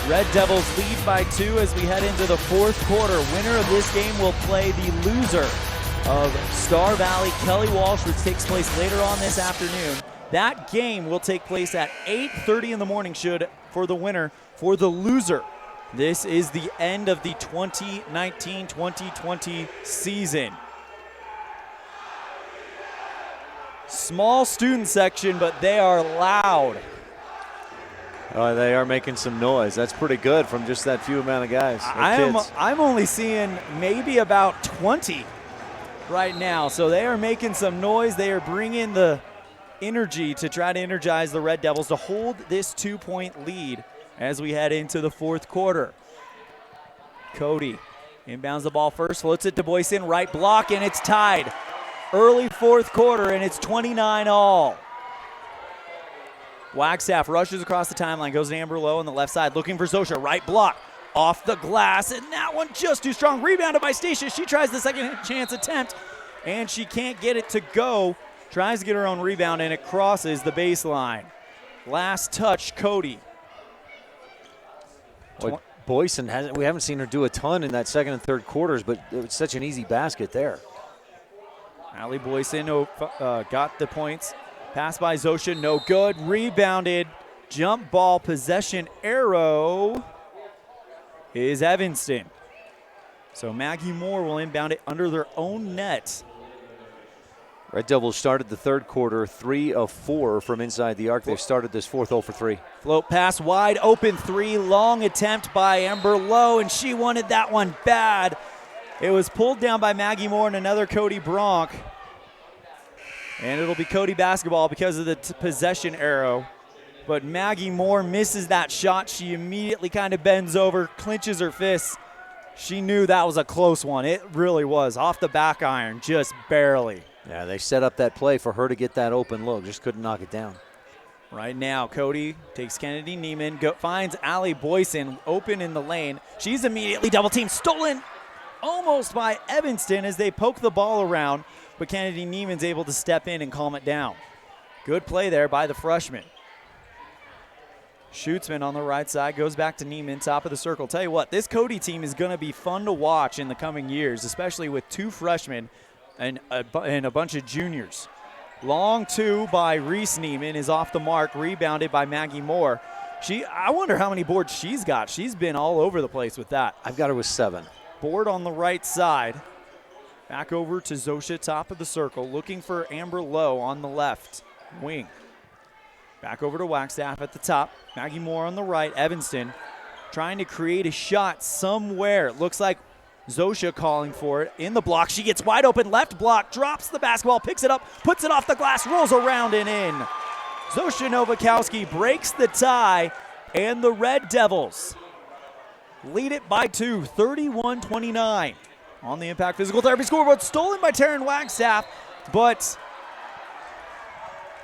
Red Devils lead by 2 as we head into the fourth quarter. Winner of this game will play the loser of Star Valley Kelly Walsh, which takes place later on this afternoon. That game will take place at 8:30 in the morning for the winner. For the loser, this is the end of the 2019-2020 season. Small student section, but they are loud. They are making some noise. That's pretty good from just that few amount of guys. I'm only seeing maybe about 20 right now. So they are making some noise. They are bringing the energy to try to energize the Red Devils to hold this 2-point lead as we head into the fourth quarter. Cody inbounds the ball first, floats it to Boyson, right block, and it's tied. Early fourth quarter, and it's 29-all. Wagstaff rushes across the timeline, goes to Amber Lowe on the left side, looking for Zosha. Right block, off the glass, and that one just too strong. Rebounded by Stacia. She tries the second chance attempt, and she can't get it to go. Tries to get her own rebound, and it crosses the baseline. Last touch, Cody. Boyson, we haven't seen her do a ton in that second and third quarters, but it was such an easy basket there. Allie Boyson got the points. Pass by Zosha, no good. Rebounded. Jump ball possession arrow is Evanston. So Maggie Moore will inbound it under their own net. Red Devils started the third quarter 3 of 4 from inside the arc. They've started this fourth 0 for 3. Float pass, wide open 3. Long attempt by Amber Lowe, and she wanted that one bad. It was pulled down by Maggie Moore and another Cody Bronk. And it'll be Cody basketball because of the possession arrow. But Maggie Moore misses that shot. She immediately kind of bends over, clenches her fists. She knew that was a close one. It really was. Off the back iron, just barely. Yeah, they set up that play for her to get that open look. Just couldn't knock it down. Right now, Cody takes Kennedy Neiman, finds Allie Boyson open in the lane. She's immediately double teamed, stolen almost by Evanston as they poke the ball around. But Kennedy Neiman's able to step in and calm it down. Good play there by the freshman. Schuttzman on the right side, goes back to Neiman, top of the circle. Tell you what, this Cody team is going to be fun to watch in the coming years, especially with 2 freshmen and a bunch of juniors. Long 2 by Reese Neiman is off the mark, rebounded by Maggie Moore. I wonder how many boards she's got. She's been all over the place with that. I've got her with 7. Board on the right side. Back over to Zosha, top of the circle, looking for Amber Lowe on the left wing. Back over to Wagstaff at the top. Maggie Moore on the right. Evanston trying to create a shot somewhere. It looks like Zosha calling for it. In the block, she gets wide open. Left block, drops the basketball, picks it up, puts it off the glass, rolls around and in. Zosha Novakowski breaks the tie, and the Red Devils lead it by 2, 31-29. On the Impact Physical Therapy scoreboard, stolen by Taryn Wagstaff, but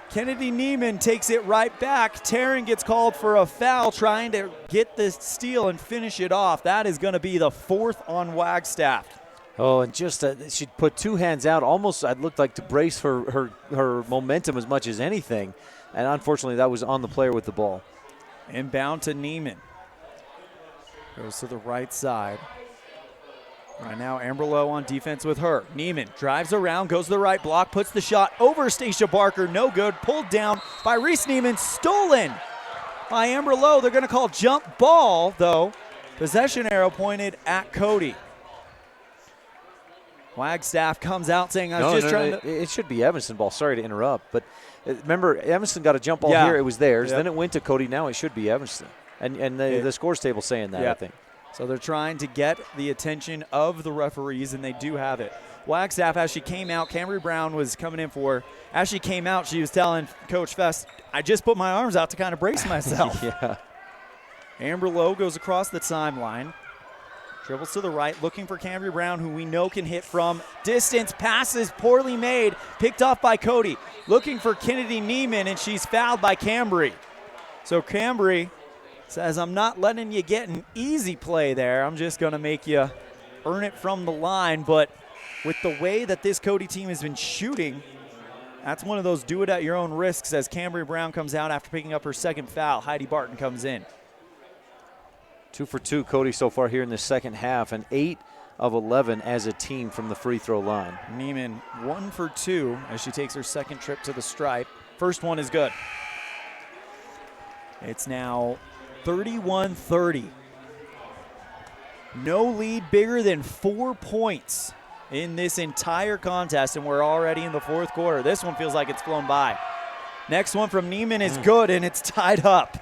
Kennedy Neiman takes it right back. Taryn gets called for a foul, trying to get the steal and finish it off. That is going to be the 4th on Wagstaff. Oh, and just she put 2 hands out, almost I'd looked like to brace for her momentum as much as anything, and unfortunately that was on the player with the ball. Inbound to Neiman. Goes to the right side. Right now, Amber Lowe on defense with her. Neiman drives around, goes to the right block, puts the shot over Stacia Barker. No good. Pulled down by Reese Neiman. Stolen by Amber Lowe. They're going to call jump ball, though. Possession arrow pointed at Cody. Wagstaff comes out saying, I was trying to. It should be Evanston ball. Sorry to interrupt. But remember, Evanston got a jump ball here. It was theirs. Then it went to Cody. Now it should be Evanston. And the scores table saying that, I think. So they're trying to get the attention of the referees, and they do have it. Wagstaff, as she came out, Camry Brown was coming in for her. As she came out, she was telling Coach Fest, I just put my arms out to kind of brace myself. Yeah. Amber Lowe goes across the timeline. Dribbles to the right, looking for Cambry Brown, who we know can hit from distance. Passes poorly made, picked off by Cody. Looking for Kennedy Neiman, and she's fouled by Cambry. So Cambry says, I'm not letting you get an easy play there. I'm just going to make you earn it from the line. But with the way that this Cody team has been shooting, that's one of those do it at your own risks as Cambry Brown comes out after picking up her second foul. Heidi Barton comes in. 2 for 2, Cody, so far here in the second half, and 8 of 11 as a team from the free throw line. Neiman 1 for 2 as she takes her second trip to the stripe. First one is good. It's now 31-30. No lead bigger than 4 points in this entire contest, and we're already in the fourth quarter. This one feels like it's flown by. Next one from Neiman is good, and it's tied up.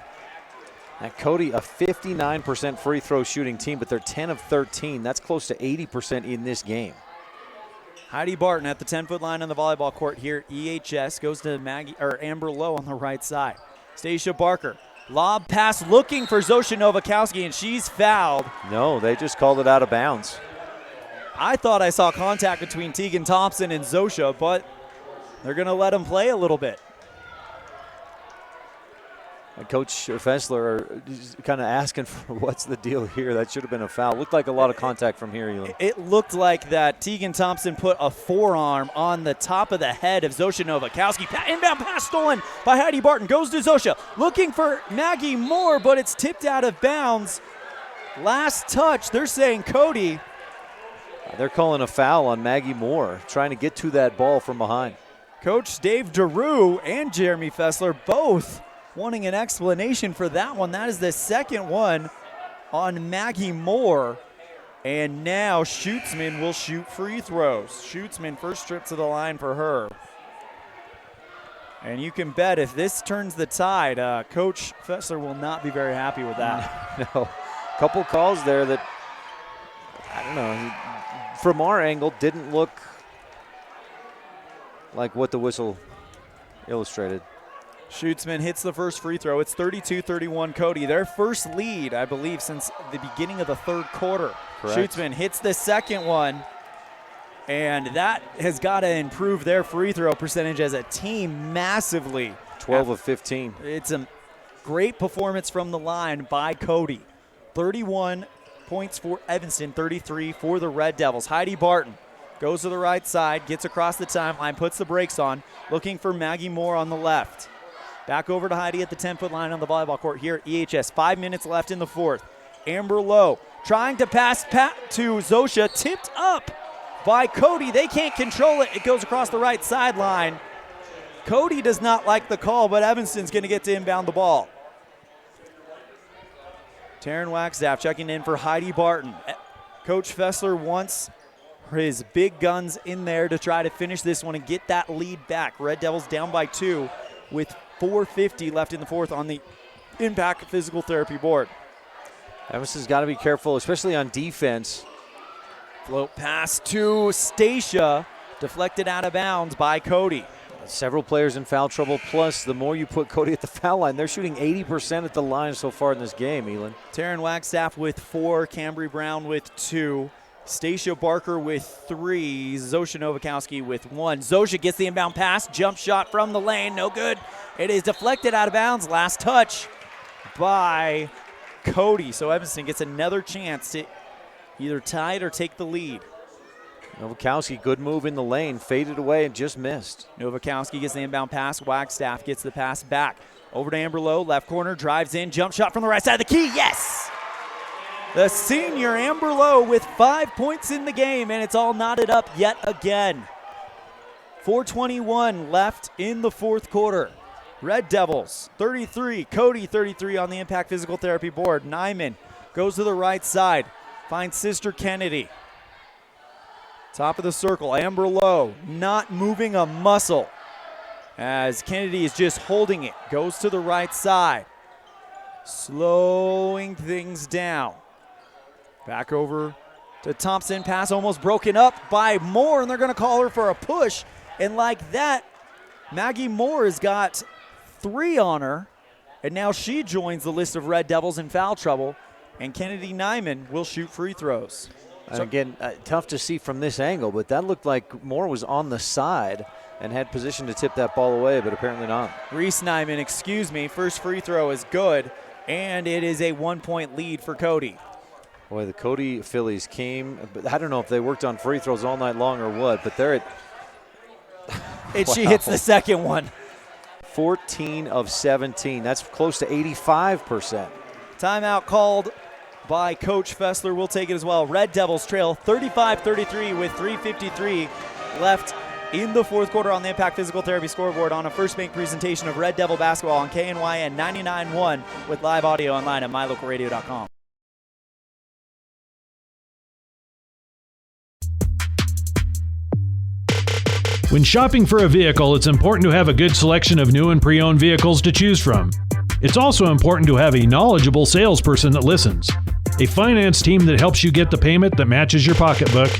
And Cody, a 59% free throw shooting team, but they're 10 of 13. That's close to 80% in this game. Heidi Barton at the 10-foot line on the volleyball court here at EHS. Goes to Amber Lowe on the right side. Stacia Barker, lob pass looking for Zosha Novakowski, and she's fouled. No, they just called it out of bounds. I thought I saw contact between Tegan Thompson and Zosha, but they're going to let them play a little bit. Coach Fessler kind of asking for what's the deal here. That should have been a foul. Looked like a lot of contact from here, Elan. It looked like that Tegan Thompson put a forearm on the top of the head of Zosha Novakowski. Inbound pass stolen by Heidi Barton. Goes to Zosha. Looking for Maggie Moore, but it's tipped out of bounds. Last touch, they're saying Cody. They're calling a foul on Maggie Moore, trying to get to that ball from behind. Coach Dave DeRue and Jeremy Fessler both wanting an explanation for that one. That is the second one on Maggie Moore. And now Schutzman will shoot free throws. Schutzman, first trip to the line for her. And you can bet if this turns the tide, Coach Fessler will not be very happy with that. No. Couple calls there that, I don't know, from our angle didn't look like what the whistle illustrated. Schutzman hits the first free throw. It's 32-31 Cody. Their first lead, I believe, since the beginning of the third quarter. Correct. Schutzman hits the second one, and that has got to improve their free throw percentage as a team massively. 12 of 15. It's a great performance from the line by Cody. 31 points for Evanston, 33 for the Red Devils. Heidi Barton goes to the right side, gets across the timeline, puts the brakes on, looking for Maggie Moore on the left. Back over to Heidi at the 10-foot line on the volleyball court here at EHS. 5 minutes left in the fourth. Amber Lowe trying to pass to Zosha, tipped up by Cody. They can't control it. It goes across the right sideline. Cody does not like the call, but Evanston's going to get to inbound the ball. Taryn Wagstaff checking in for Heidi Barton. Coach Fessler wants his big guns in there to try to finish this one and get that lead back. Red Devils down by 2 with 4:50 left in the fourth on the Impact Physical Therapy board. Evanston's got to be careful, especially on defense. Float pass to Stacia, deflected out of bounds by Cody. Several players in foul trouble, plus the more you put Cody at the foul line, they're shooting 80% at the line so far in this game, Elan. Taryn Wagstaff with 4, Cambry Brown with 2, Stacia Barker with 3, Zosha Novakowski with 1. Zosha gets the inbound pass, jump shot from the lane, no good. It is deflected out of bounds, last touch by Cody. So Evanston gets another chance to either tie it or take the lead. Novakowski, good move in the lane, faded away and just missed. Novakowski gets the inbound pass, Wagstaff gets the pass back. Over to Amber Lowe, left corner, drives in, jump shot from the right side of the key, yes! The senior Amber Lowe with 5 points in the game, and it's all knotted up yet again. 4:21 left in the fourth quarter. Red Devils 33, Cody 33 on the Impact Physical Therapy board. Nyman goes to the right side, finds Sister Kennedy. Top of the circle, Amber Lowe not moving a muscle as Kennedy is just holding it. Goes to the right side, slowing things down. Back over to Thompson, pass almost broken up by Moore, and they're going to call her for a push. And like that, Maggie Moore has got 3 on her, and now she joins the list of Red Devils in foul trouble. and Kennedy Nyman will shoot free throws. And again, tough to see from this angle, but that looked like Moore was on the side and had position to tip that ball away, but apparently not. Reese Nyman, first free throw is good, and it is a 1-point lead for Cody. Boy, the Cody Phillies came, but I don't know if they worked on free throws all night long or what, but they're at And she hits the second one. 14 of 17. That's close to 85%. Timeout called by Coach Fessler. We'll take it as well. Red Devils trail 35-33 with 3:53 left in the fourth quarter on the Impact Physical Therapy scoreboard on a First Bank presentation of Red Devil basketball on KNYN 99.1 with live audio online at mylocalradio.com. When shopping for a vehicle, it's important to have a good selection of new and pre-owned vehicles to choose from. It's also important to have a knowledgeable salesperson that listens, a finance team that helps you get the payment that matches your pocketbook,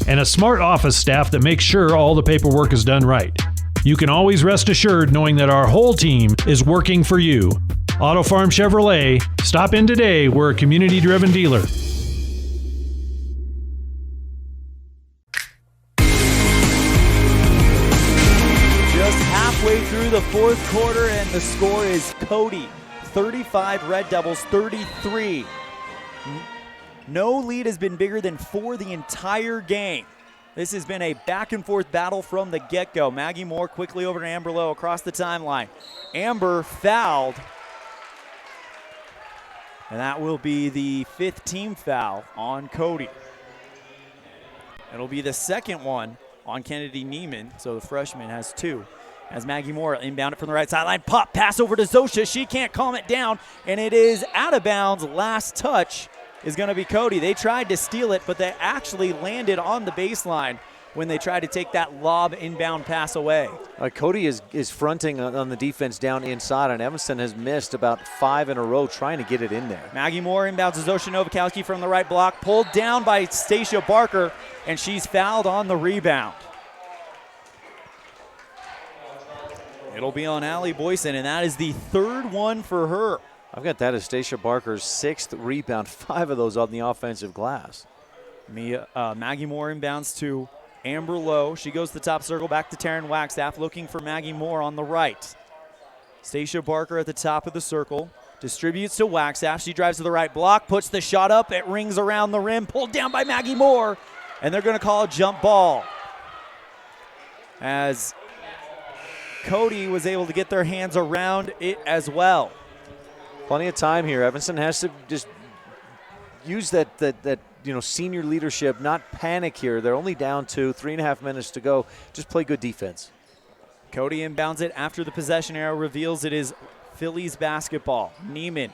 and a smart office staff that makes sure all the paperwork is done right. You can always rest assured knowing that our whole team is working for you. Auto Farm Chevrolet. Stop in today. We're a community-driven dealer. Halfway through the fourth quarter, and the score is Cody 35, Red Devils 33. No lead has been bigger than 4 the entire game. This has been a back-and-forth battle from the get-go. Maggie Moore quickly over to Amber Lowe across the timeline. Amber fouled, and that will be the 5th team foul on Cody. It'll be the second one on Kennedy Nyman, so the freshman has 2. As Maggie Moore inbound it from the right sideline. Pop pass over to Zosha. She can't calm it down, and it is out of bounds. Last touch is going to be Cody. They tried to steal it, but they actually landed on the baseline when they tried to take that lob inbound pass away. Cody is fronting on the defense down inside, and Evanston has missed about 5 in a row trying to get it in there. Maggie Moore inbounds to Zosha Novakowski from the right block. Pulled down by Stacia Barker, and she's fouled on the rebound. It'll be on Allie Boyson, and that is the 3rd one for her. I've got that as Stacia Barker's 6th rebound, 5 of those on the offensive glass. Maggie Moore inbounds to Amber Lowe. She goes to the top circle, back to Taryn Wagstaff, looking for Maggie Moore on the right. Stacia Barker at the top of the circle, distributes to Wagstaff. She drives to the right block, puts the shot up. It rings around the rim, pulled down by Maggie Moore, and they're going to call a jump ball. As Cody was able to get their hands around it as well. Plenty of time here. Evanston has to just use that senior leadership, not panic here. They're only down 2, 3.5 minutes to go. Just play good defense. Cody inbounds it after the possession arrow reveals it is Phillies basketball. Nyman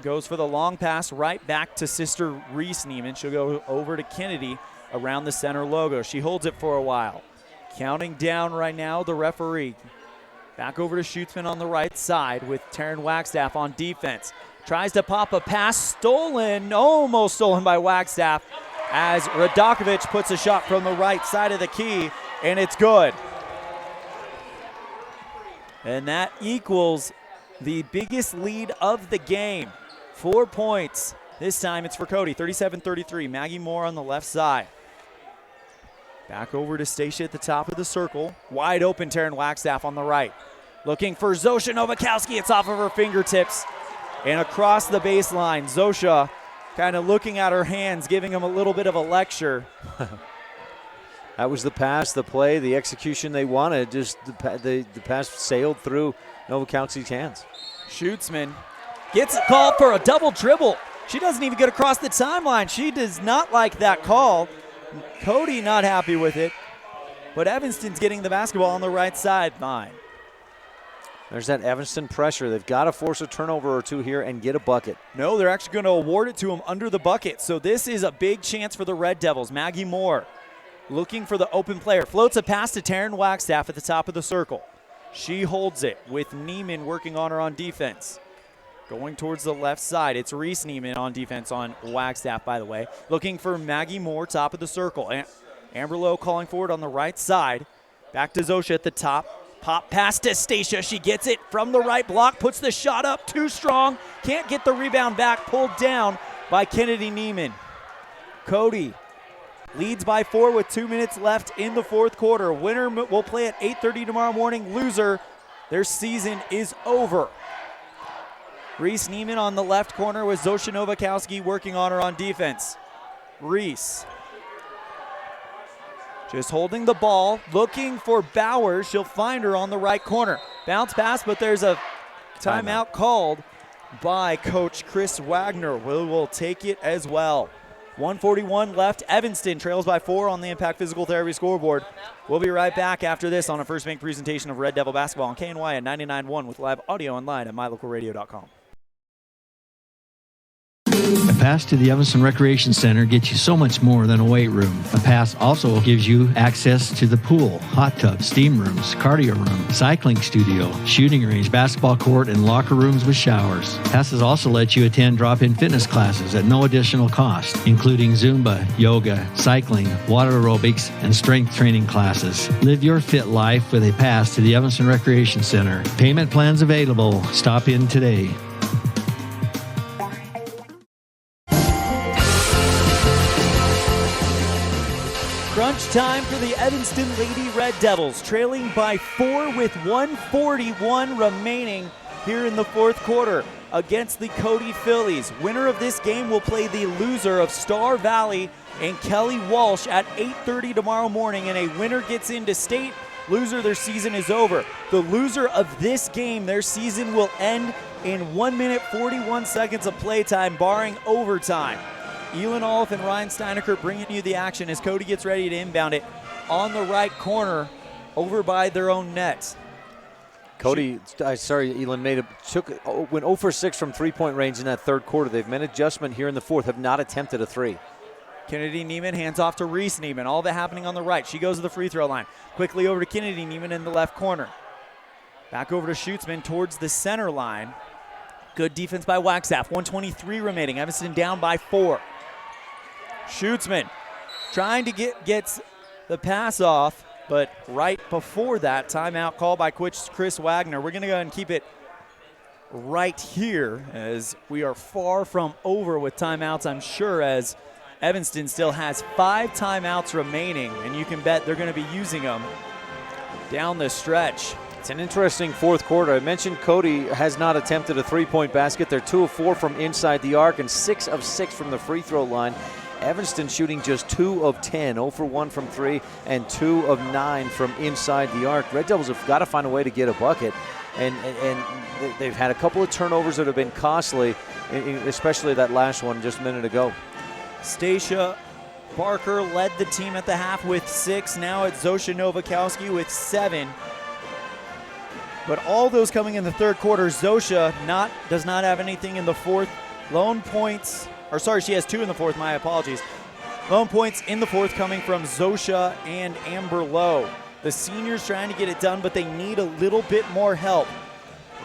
goes for the long pass right back to sister Reese Nyman. She'll go over to Kennedy around the center logo. She holds it for a while. Counting down right now, the referee. Back over to Schutzman on the right side with Taryn Wagstaff on defense. Tries to pop a pass, almost stolen by Wagstaff, as Radakovic puts a shot from the right side of the key, and it's good. And that equals the biggest lead of the game. 4 points. This time it's for Cody, 37-33. Maggie Moore on the left side. Back over to Stacia at the top of the circle. Wide open, Taryn Wagstaff on the right. Looking for Zosha Novakowski. It's off of her fingertips. And across the baseline, Zosha kind of looking at her hands, giving him a little bit of a lecture. That was the pass, the play, the execution they wanted. Just the pass sailed through Novakowski's hands. Schutzman gets called for a double dribble. She doesn't even get across the timeline. She does not like that call. Cody not happy with it, but Evanston's getting the basketball on the right sideline. There's that Evanston pressure. They've got to force a turnover or 2 here and get a bucket. No, they're actually going to award it to him under the bucket. So this is a big chance for the Red Devils. Maggie Moore looking for the open player. Floats a pass to Taryn Wagstaff at the top of the circle. She holds it with Nyman working on her on defense. Going towards the left side, it's Reese Nyman on defense on Wagstaff, by the way. Looking for Maggie Moore, top of the circle. Amber Lowe calling forward on the right side. Back to Zosha at the top. Pop pass to Stacia. She gets it from the right block, puts the shot up, too strong. Can't get the rebound back, pulled down by Kennedy Neiman. Cody leads by 4 with 2 minutes left in the fourth quarter. Winner will play at 8:30 tomorrow morning. Loser, their season is over. Reese Neiman on the left corner with Zosha Novakowski working on her on defense. Reese just holding the ball, looking for Bowers. She'll find her on the right corner. Bounce pass, but there's a timeout called by Coach Chris Wagner. Will take it as well. 1:41 left. Evanston trails by 4 on the Impact Physical Therapy scoreboard. We'll be right back after this on a First Bank presentation of Red Devil Basketball on KNY at 99.1 with live audio online at mylocalradio.com. A pass to the Evanston Recreation Center gets you so much more than a weight room. A pass also gives you access to the pool, hot tub, steam rooms, cardio room, cycling studio, shooting range, basketball court, and locker rooms with showers. Passes also let you attend drop-in fitness classes at no additional cost, including Zumba, yoga, cycling, water aerobics, and strength training classes. Live your fit life with a pass to the Evanston Recreation Center. Payment plans available. Stop in today. Crunch time for the Evanston Lady Red Devils, trailing by 4 with 1:41 remaining here in the fourth quarter against the Cody Phillies. Winner of this game will play the loser of Star Valley and Kelly Walsh at 8:30 tomorrow morning, and a winner gets into state. Loser, their season is over. The loser of this game, their season will end in 1 minute 41 seconds of playtime, barring overtime. ELAN, OLLIFF, and Ryan Steinecker bringing you the action as Cody gets ready to inbound it on the right corner over by their own net. Cody, ELAN went 0 for 6 from three-point range in that third quarter. They've made adjustment here in the fourth, have not attempted a three. Kennedy Neiman hands off to Reese Neiman. All of it happening on the right. She goes to the free throw line. Quickly over to Kennedy Neiman in the left corner. Back over to Schutzman towards the center line. Good defense by Waxaff. 1:23 remaining. Evanston down by 4. Schutzman trying to get the pass off, but right before that, timeout call by Chris Wagner. We're going to go ahead and keep it right here as we are far from over with timeouts, I'm sure, as Evanston still has 5 timeouts remaining, and you can bet they're going to be using them down the stretch. It's an interesting fourth quarter. I mentioned Cody has not attempted a three-point basket. They're 2 of 4 from inside the arc and 6 of 6 from the free throw line. Evanston shooting just 2 of 10, 0 for 1 from 3, and 2 of 9 from inside the arc. Red Devils have got to find a way to get a bucket, and they've had a couple of turnovers that have been costly, especially that last one just a minute ago. Stacia Barker led the team at the half with 6. Now it's Zosha Novakowski with 7. But all those coming in the third quarter. Zosha does not have anything in the fourth. She has 2 in the fourth, my apologies. Lone points in the fourth coming from Zosha and Amber Lowe. The seniors trying to get it done, but they need a little bit more help.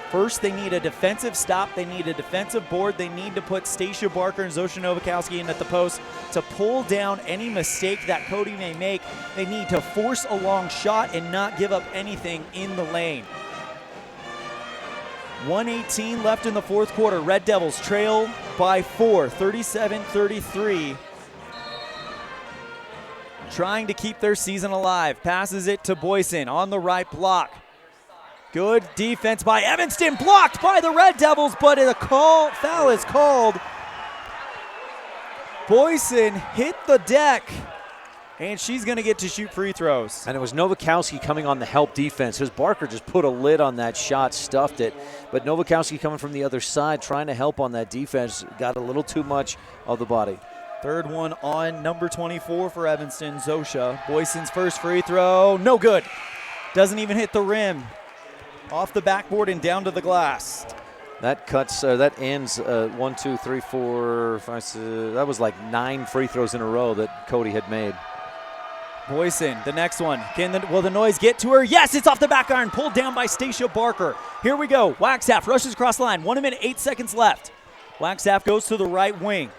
First, they need a defensive stop. They need a defensive board. They need to put Stacia Barker and Zosha Novakowski in at the post to pull down any mistake that Cody may make. They need to force a long shot and not give up anything in the lane. 1:18 left in the fourth quarter. Red Devils trail by 4, 37-33. Trying to keep their season alive. Passes it to Boyson on the right block. Good defense by Evanston. Blocked by the Red Devils, but foul is called. Boyson hit the deck, and she's going to get to shoot free throws. And it was Novakowski coming on the help defense. His Barker just put a lid on that shot, stuffed it. But Novakowski coming from the other side, trying to help on that defense, got a little too much of the body. Third one on number 24 for Evanston, Zosha. Boyson's first free throw, no good. Doesn't even hit the rim. Off the backboard and down to the glass. That ends 1, 2, 3, 4, 5, 6. That was like 9 free throws in a row that Cody had made. Boyson, the next one. Will the noise get to her? Yes, it's off the back iron. Pulled down by Stacia Barker. Here we go. Waxaff rushes across the line. 1 minute, 8 seconds left. Waxaff goes to the right wing.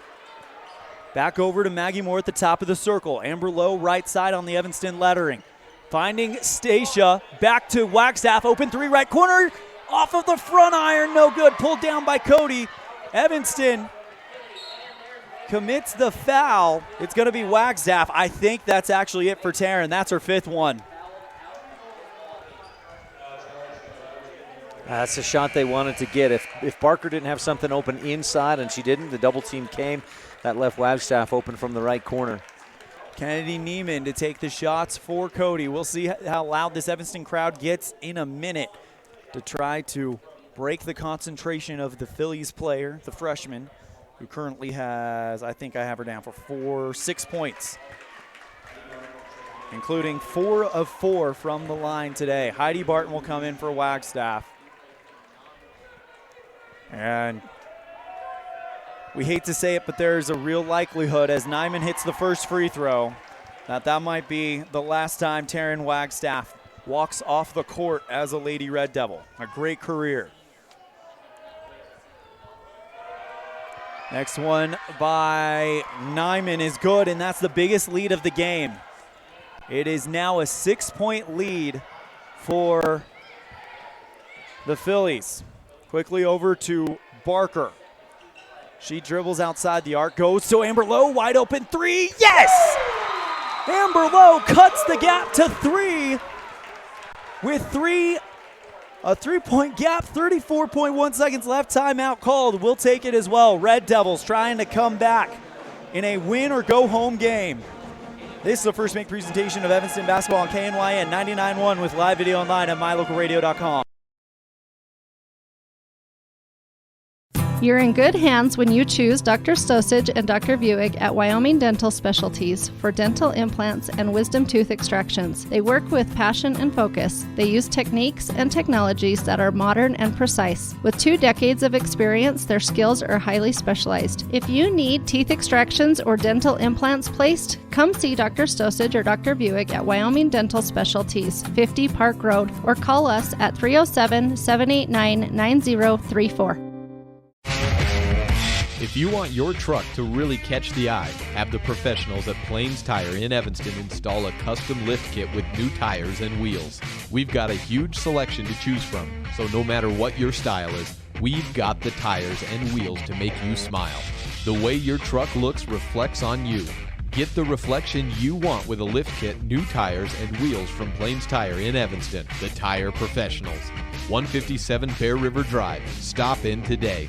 Back over to Maggie Moore at the top of the circle. Amber Lowe right side on the Evanston lettering. Finding Stacia, back to Wagstaff, open three, right corner, off of the front iron, no good, pulled down by Cody. Evanston commits the foul. It's going to be Wagstaff. I think that's actually it for Taryn. That's her 5th one. That's the shot they wanted to get. If Barker didn't have something open inside, and she didn't, the double team came. That left Wagstaff open from the right corner. Kennedy Neiman to take the shots for Cody. We'll see how loud this Evanston crowd gets in a minute to try to break the concentration of the Phillies player, the freshman, who currently has, I think I have her down for 6 points, including 4 of 4 from the line today. Heidi Barton will come in for Wagstaff. And we hate to say it, but there's a real likelihood as Nyman hits the first free throw that might be the last time Taryn Wagstaff walks off the court as a Lady Red Devil. A great career. Next one by Nyman is good, and that's the biggest lead of the game. It is now a 6-point lead for the Phillies. Quickly over to Barker. She dribbles outside the arc, goes to Amber Lowe, wide open 3, yes! Amber Lowe cuts the gap to 3 with a 3-point gap, 34.1 seconds left, timeout called. We'll take it as well. Red Devils trying to come back in a win or go home game. This is the First Make presentation of Evanston basketball on KNYN 99.1 with live video online at mylocalradio.com. You're in good hands when you choose Dr. Stosage and Dr. Buick at Wyoming Dental Specialties for dental implants and wisdom tooth extractions. They work with passion and focus. They use techniques and technologies that are modern and precise. With 2 decades of experience, their skills are highly specialized. If you need teeth extractions or dental implants placed, come see Dr. Stosage or Dr. Buick at Wyoming Dental Specialties, 50 Park Road, or call us at 307-789-9034. If you want your truck to really catch the eye, have the professionals at Plains Tire in Evanston install a custom lift kit with new tires and wheels. We've got a huge selection to choose from, so no matter what your style is, we've got the tires and wheels to make you smile. The way your truck looks reflects on you. Get the reflection you want with a lift kit, new tires, and wheels from Plains Tire in Evanston, the tire professionals. 157 Bear River Drive. Stop in today.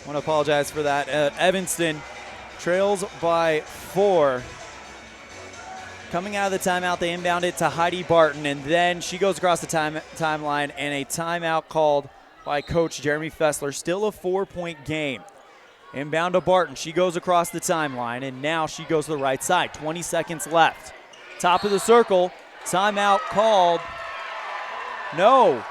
want to apologize for that. Evanston trails by 4. Coming out of the timeout, they inbound it to Heidi Barton, and then she goes across the timeline, and a timeout called by Coach Jeremy Fessler. Still a 4-point game. Inbound to Barton. She goes across the timeline, and now she goes to the right side. 20 seconds left. Top of the circle. Timeout called. No.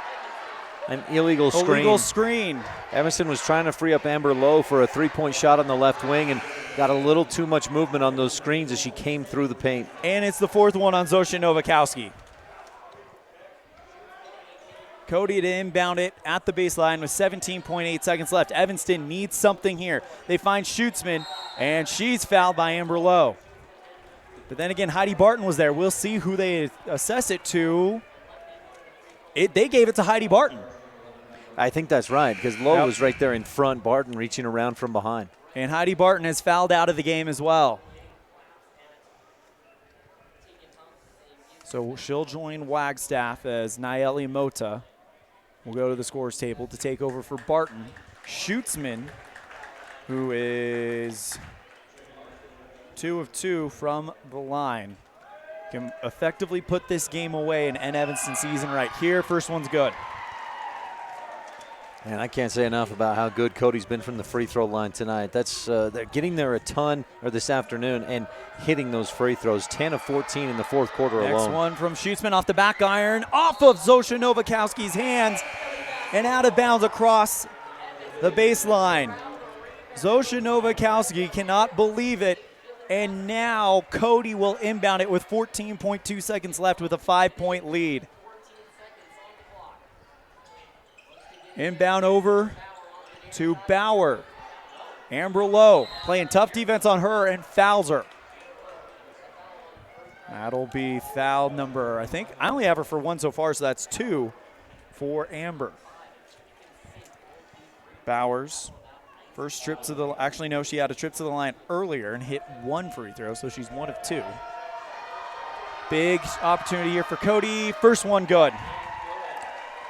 An illegal screen. Illegal screen. Evanston was trying to free up Amber Lowe for a three-point shot on the left wing and got a little too much movement on those screens as she came through the paint. And it's the 4th one on Zosha Nowakowski. Cody to inbound it at the baseline with 17.8 seconds left. Evanston needs something here. They find Schutzman, and she's fouled by Amber Lowe. But then again, Heidi Barton was there. We'll see who they assess it to. They gave it to Heidi Barton. I think that's right, because Lowe was right there in front, Barton reaching around from behind. And Heidi Barton has fouled out of the game as well. So she'll join Wagstaff as Nayeli Mota will go to the scores table to take over for Barton. Schutzman, who is 2 of 2 from the line, can effectively put this game away and end Evanston season right here. First one's good. And I can't say enough about how good Cody's been from the free throw line tonight. That's they're getting there a ton, or this afternoon, and hitting those free throws. 10 of 14 in the fourth quarter alone. Next one from Schutzman off the back iron, off of Zosha Nowakowski's hands, and out of bounds across the baseline. Zosha Nowakowski cannot believe it, and now Cody will inbound it with 14.2 seconds left with a 5-point lead. Inbound over to Bauer. Amber Lowe playing tough defense on her and fouls her. That'll be foul number, I only have her for 1 so far, so that's 2 for Amber. Bowers, first trip to the, actually no, she had a trip to the line earlier and hit 1 free throw, so she's 1 of 2. Big opportunity here for Cody. First one good.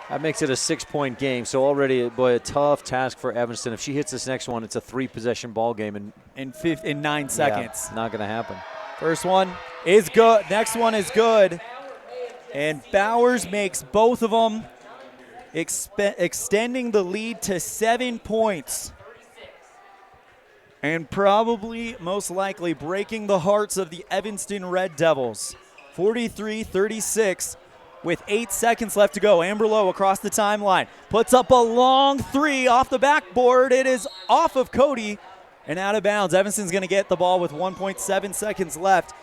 That makes it a 6-point game, so already a tough task for Evanston. If she hits this next one, it's a 3-possession ball game. In 9 seconds. Yeah, not going to happen. First one is good. Next one is good. And Bowers makes both of them, extending the lead to 7 points. And probably, most likely, breaking the hearts of the Evanston Red Devils. 43-36. With 8 seconds left to go. Amber Lowe across the timeline. Puts up a long 3 off the backboard. It is off of Cody and out of bounds. Evanston's going to get the ball with 1.7 seconds left,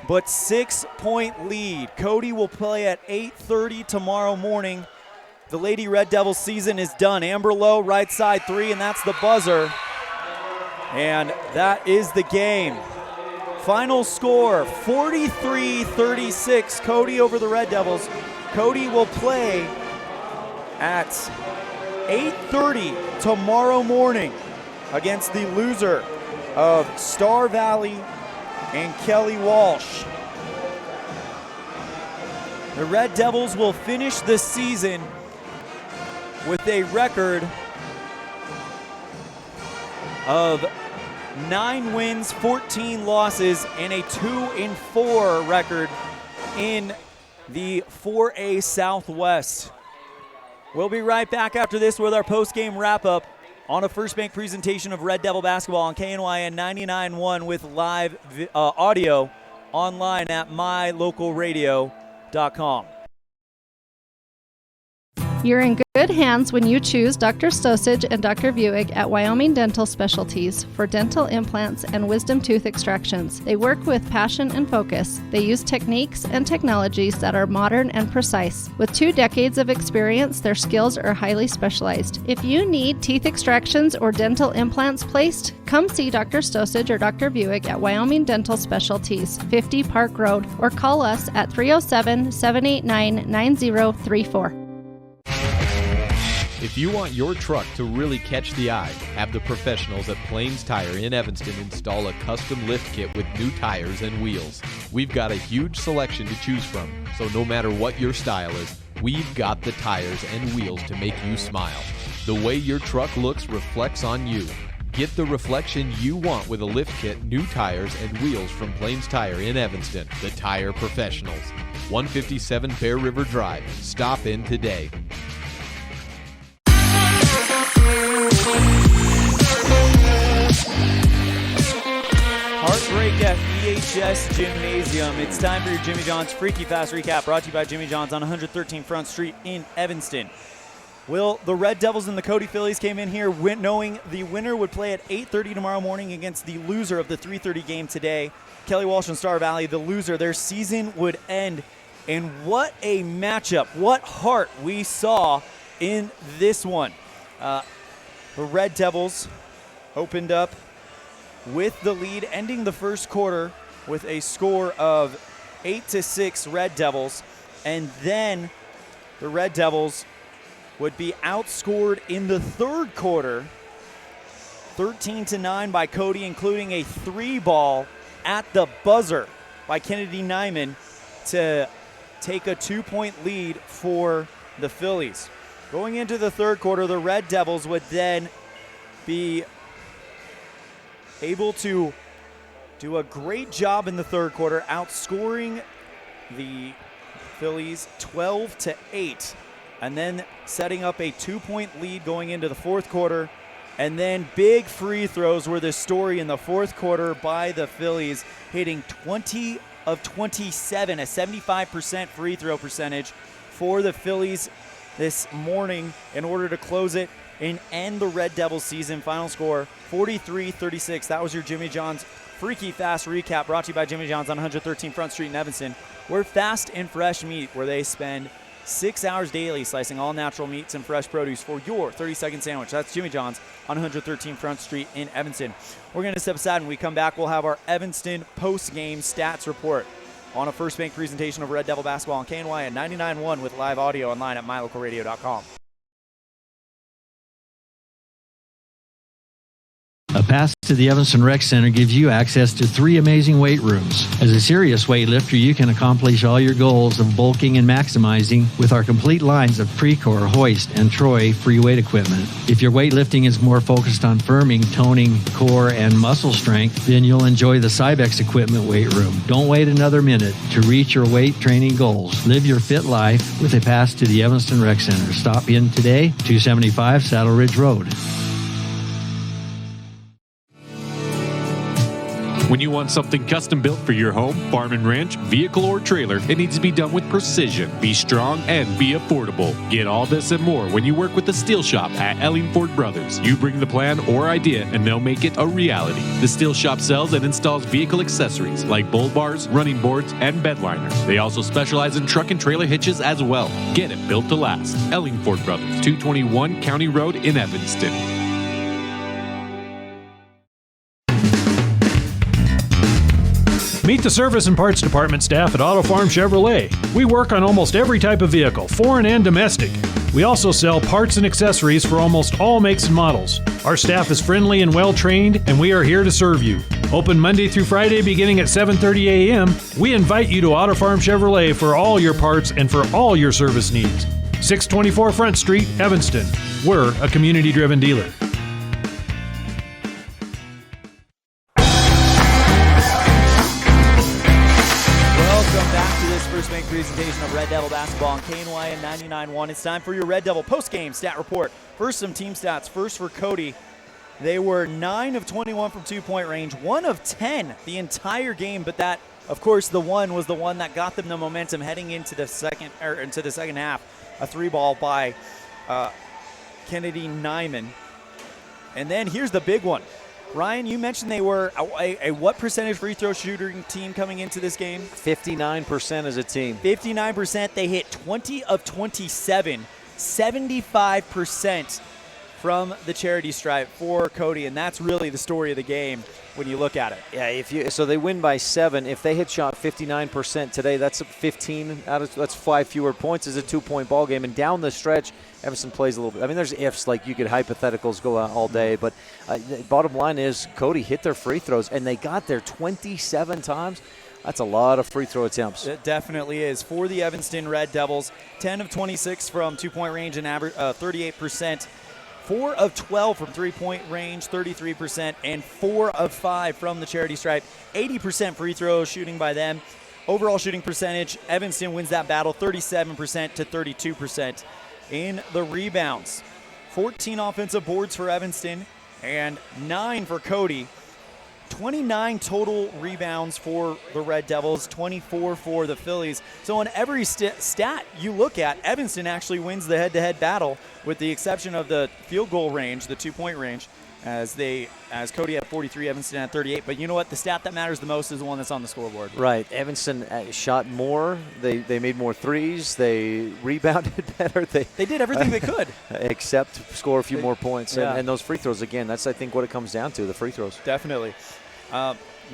but 6-point lead. Cody will play at 8:30 tomorrow morning. The Lady Red Devils season is done. Amber Lowe, right side 3, and that's the buzzer. And that is the game. Final score, 43-36, Cody over the Red Devils. Cody will play at 8:30 tomorrow morning against the loser of Star Valley and Kelly Walsh. The Red Devils will finish the season with a record of 9 wins, 14 losses, and a 2-4 record in the 4A Southwest. We'll be right back after this with our post-game wrap-up on a First Bank presentation of Red Devil basketball on KNYN 99.1 with live audio online at mylocalradio.com. You're in good hands when you choose Dr. Stosage and Dr. Buick at Wyoming Dental Specialties for dental implants and wisdom tooth extractions. They work with passion and focus. They use techniques and technologies that are modern and precise. With 2 decades of experience, their skills are highly specialized. If you need teeth extractions or dental implants placed, come see Dr. Stosage or Dr. Buick at Wyoming Dental Specialties, 50 Park Road, or call us at 307-789-9034. If you want your truck to really catch the eye, have the professionals at Plains Tire in Evanston install a custom lift kit with new tires and wheels. We've got a huge selection to choose from, so no matter what your style is, we've got the tires and wheels to make you smile. The way your truck looks reflects on you. Get the reflection you want with a lift kit, new tires, and wheels from Plains Tire in Evanston, the tire professionals. 157 Bear River Drive. Stop in today. Heartbreak at EHS Gymnasium. It's time for your Jimmy John's Freaky Fast Recap, brought to you by Jimmy John's on 113 Front Street in Evanston. Will, the Red Devils and the Cody Phillies came in here knowing the winner would play at 8:30 tomorrow morning against the loser of the 3:30 game today, Kelly Walsh and Star Valley. The loser, their season would end. And what a matchup. What heart we saw in this one. The Red Devils opened up with the lead, ending the first quarter with a score of 8-6 Red Devils. And then the Red Devils would be outscored in the third quarter, 13-9 by Cody, including a 3-ball at the buzzer by Kennedy Nyman to take a 2-point lead for the Phillies. Going into the third quarter, the Red Devils would then be able to do a great job in the third quarter, outscoring the Phillies 12-8. And then setting up a 2-point lead going into the fourth quarter. And then big free throws were the story in the fourth quarter by the Phillies, hitting 20 of 27, a 75% free throw percentage for the Phillies this morning in order to close it and end the Red Devils season. Final score, 43-36. That was your Jimmy John's Freaky Fast Recap, brought to you by Jimmy John's on 113 Front Street in Evanston. We're fast and fresh meat, where they spend 6 hours daily slicing all natural meats and fresh produce for your 30-second sandwich. That's Jimmy John's on 113 Front Street in Evanston. We're going to step aside. When we come back, we'll have our Evanston post-game stats report on a First Bank presentation of Red Devil basketball on KNY at 99.1 with live audio online at mylocalradio.com. A pass to the Evanston Rec Center gives you access to 3 amazing weight rooms. As a serious weightlifter, you can accomplish all your goals of bulking and maximizing with our complete lines of Precor, Hoist, and Troy free weight equipment. If your weightlifting is more focused on firming, toning, core, and muscle strength, then you'll enjoy the Cybex equipment weight room. Don't wait another minute to reach your weight training goals. Live your fit life with a pass to the Evanston Rec Center. Stop in today, 275 Saddle Ridge Road. When you want something custom built for your home, farm and ranch, vehicle, or trailer, it needs to be done with precision, be strong, and be affordable. Get all this and more when you work with the Steel Shop at Ellingford Brothers. You bring the plan or idea, and they'll make it a reality. The Steel Shop sells and installs vehicle accessories like bull bars, running boards, and bed liners. They also specialize in truck and trailer hitches as well. Get it built to last. Ellingford Brothers, 221 County Road in Evanston. Meet the service and parts department staff at Auto Farm Chevrolet. We work on almost every type of vehicle, foreign and domestic. We also sell parts and accessories for almost all makes and models. Our staff is friendly and well-trained, and we are here to serve you. Open Monday through Friday beginning at 7:30 a.m. We invite you to Auto Farm Chevrolet for all your parts and for all your service needs. 624 Front Street, Evanston. We're a community-driven dealer. First Bank presentation of Red Devil basketball on KNY and 99.1. It's time for your Red Devil post-game stat report. First, some team stats. First for Cody. They were 9 of 21 from two-point range, 1 of 10 the entire game, but that, of course, the one was the one that got them the momentum heading into the second half. A 3-ball by Kennedy Nyman. And then here's the big one. Ryan, you mentioned they were a what percentage free throw shooting team coming into this game? 59% as a team. 59%. They hit 20 of 27, 75% from the charity stripe for Cody, and that's really the story of the game when you look at it. Yeah, so they win by 7. If they had shot 59% today, that's 15 that's 5 fewer points as a 2-point ball game. And down the stretch, Evanston plays a little bit. I mean, there's ifs, like you could hypotheticals go out all day, but the bottom line is Cody hit their free throws, and they got there 27 times. That's a lot of free throw attempts. It definitely is. For the Evanston Red Devils, 10 of 26 from two-point range and average 38% 4 of 12 from three-point range, 33%, and 4 of 5 from the charity stripe. 80% free throws shooting by them. Overall shooting percentage, Evanston wins that battle 37% to 32%. In the rebounds, 14 offensive boards for Evanston and 9 for Cody. 29 total rebounds for the Red Devils, 24 for the Phillies. So on every stat you look at, Evanston actually wins the head-to-head battle, with the exception of the field goal range, the 2-point range, as Cody had 43, Evanston had 38. But you know what? The stat that matters the most is the one that's on the scoreboard. Right. Evanston shot more. They made more threes. They rebounded better. They did everything they could. Except score a few more points. Yeah. And those free throws, again, that's, I think, what it comes down to, the free throws. Definitely.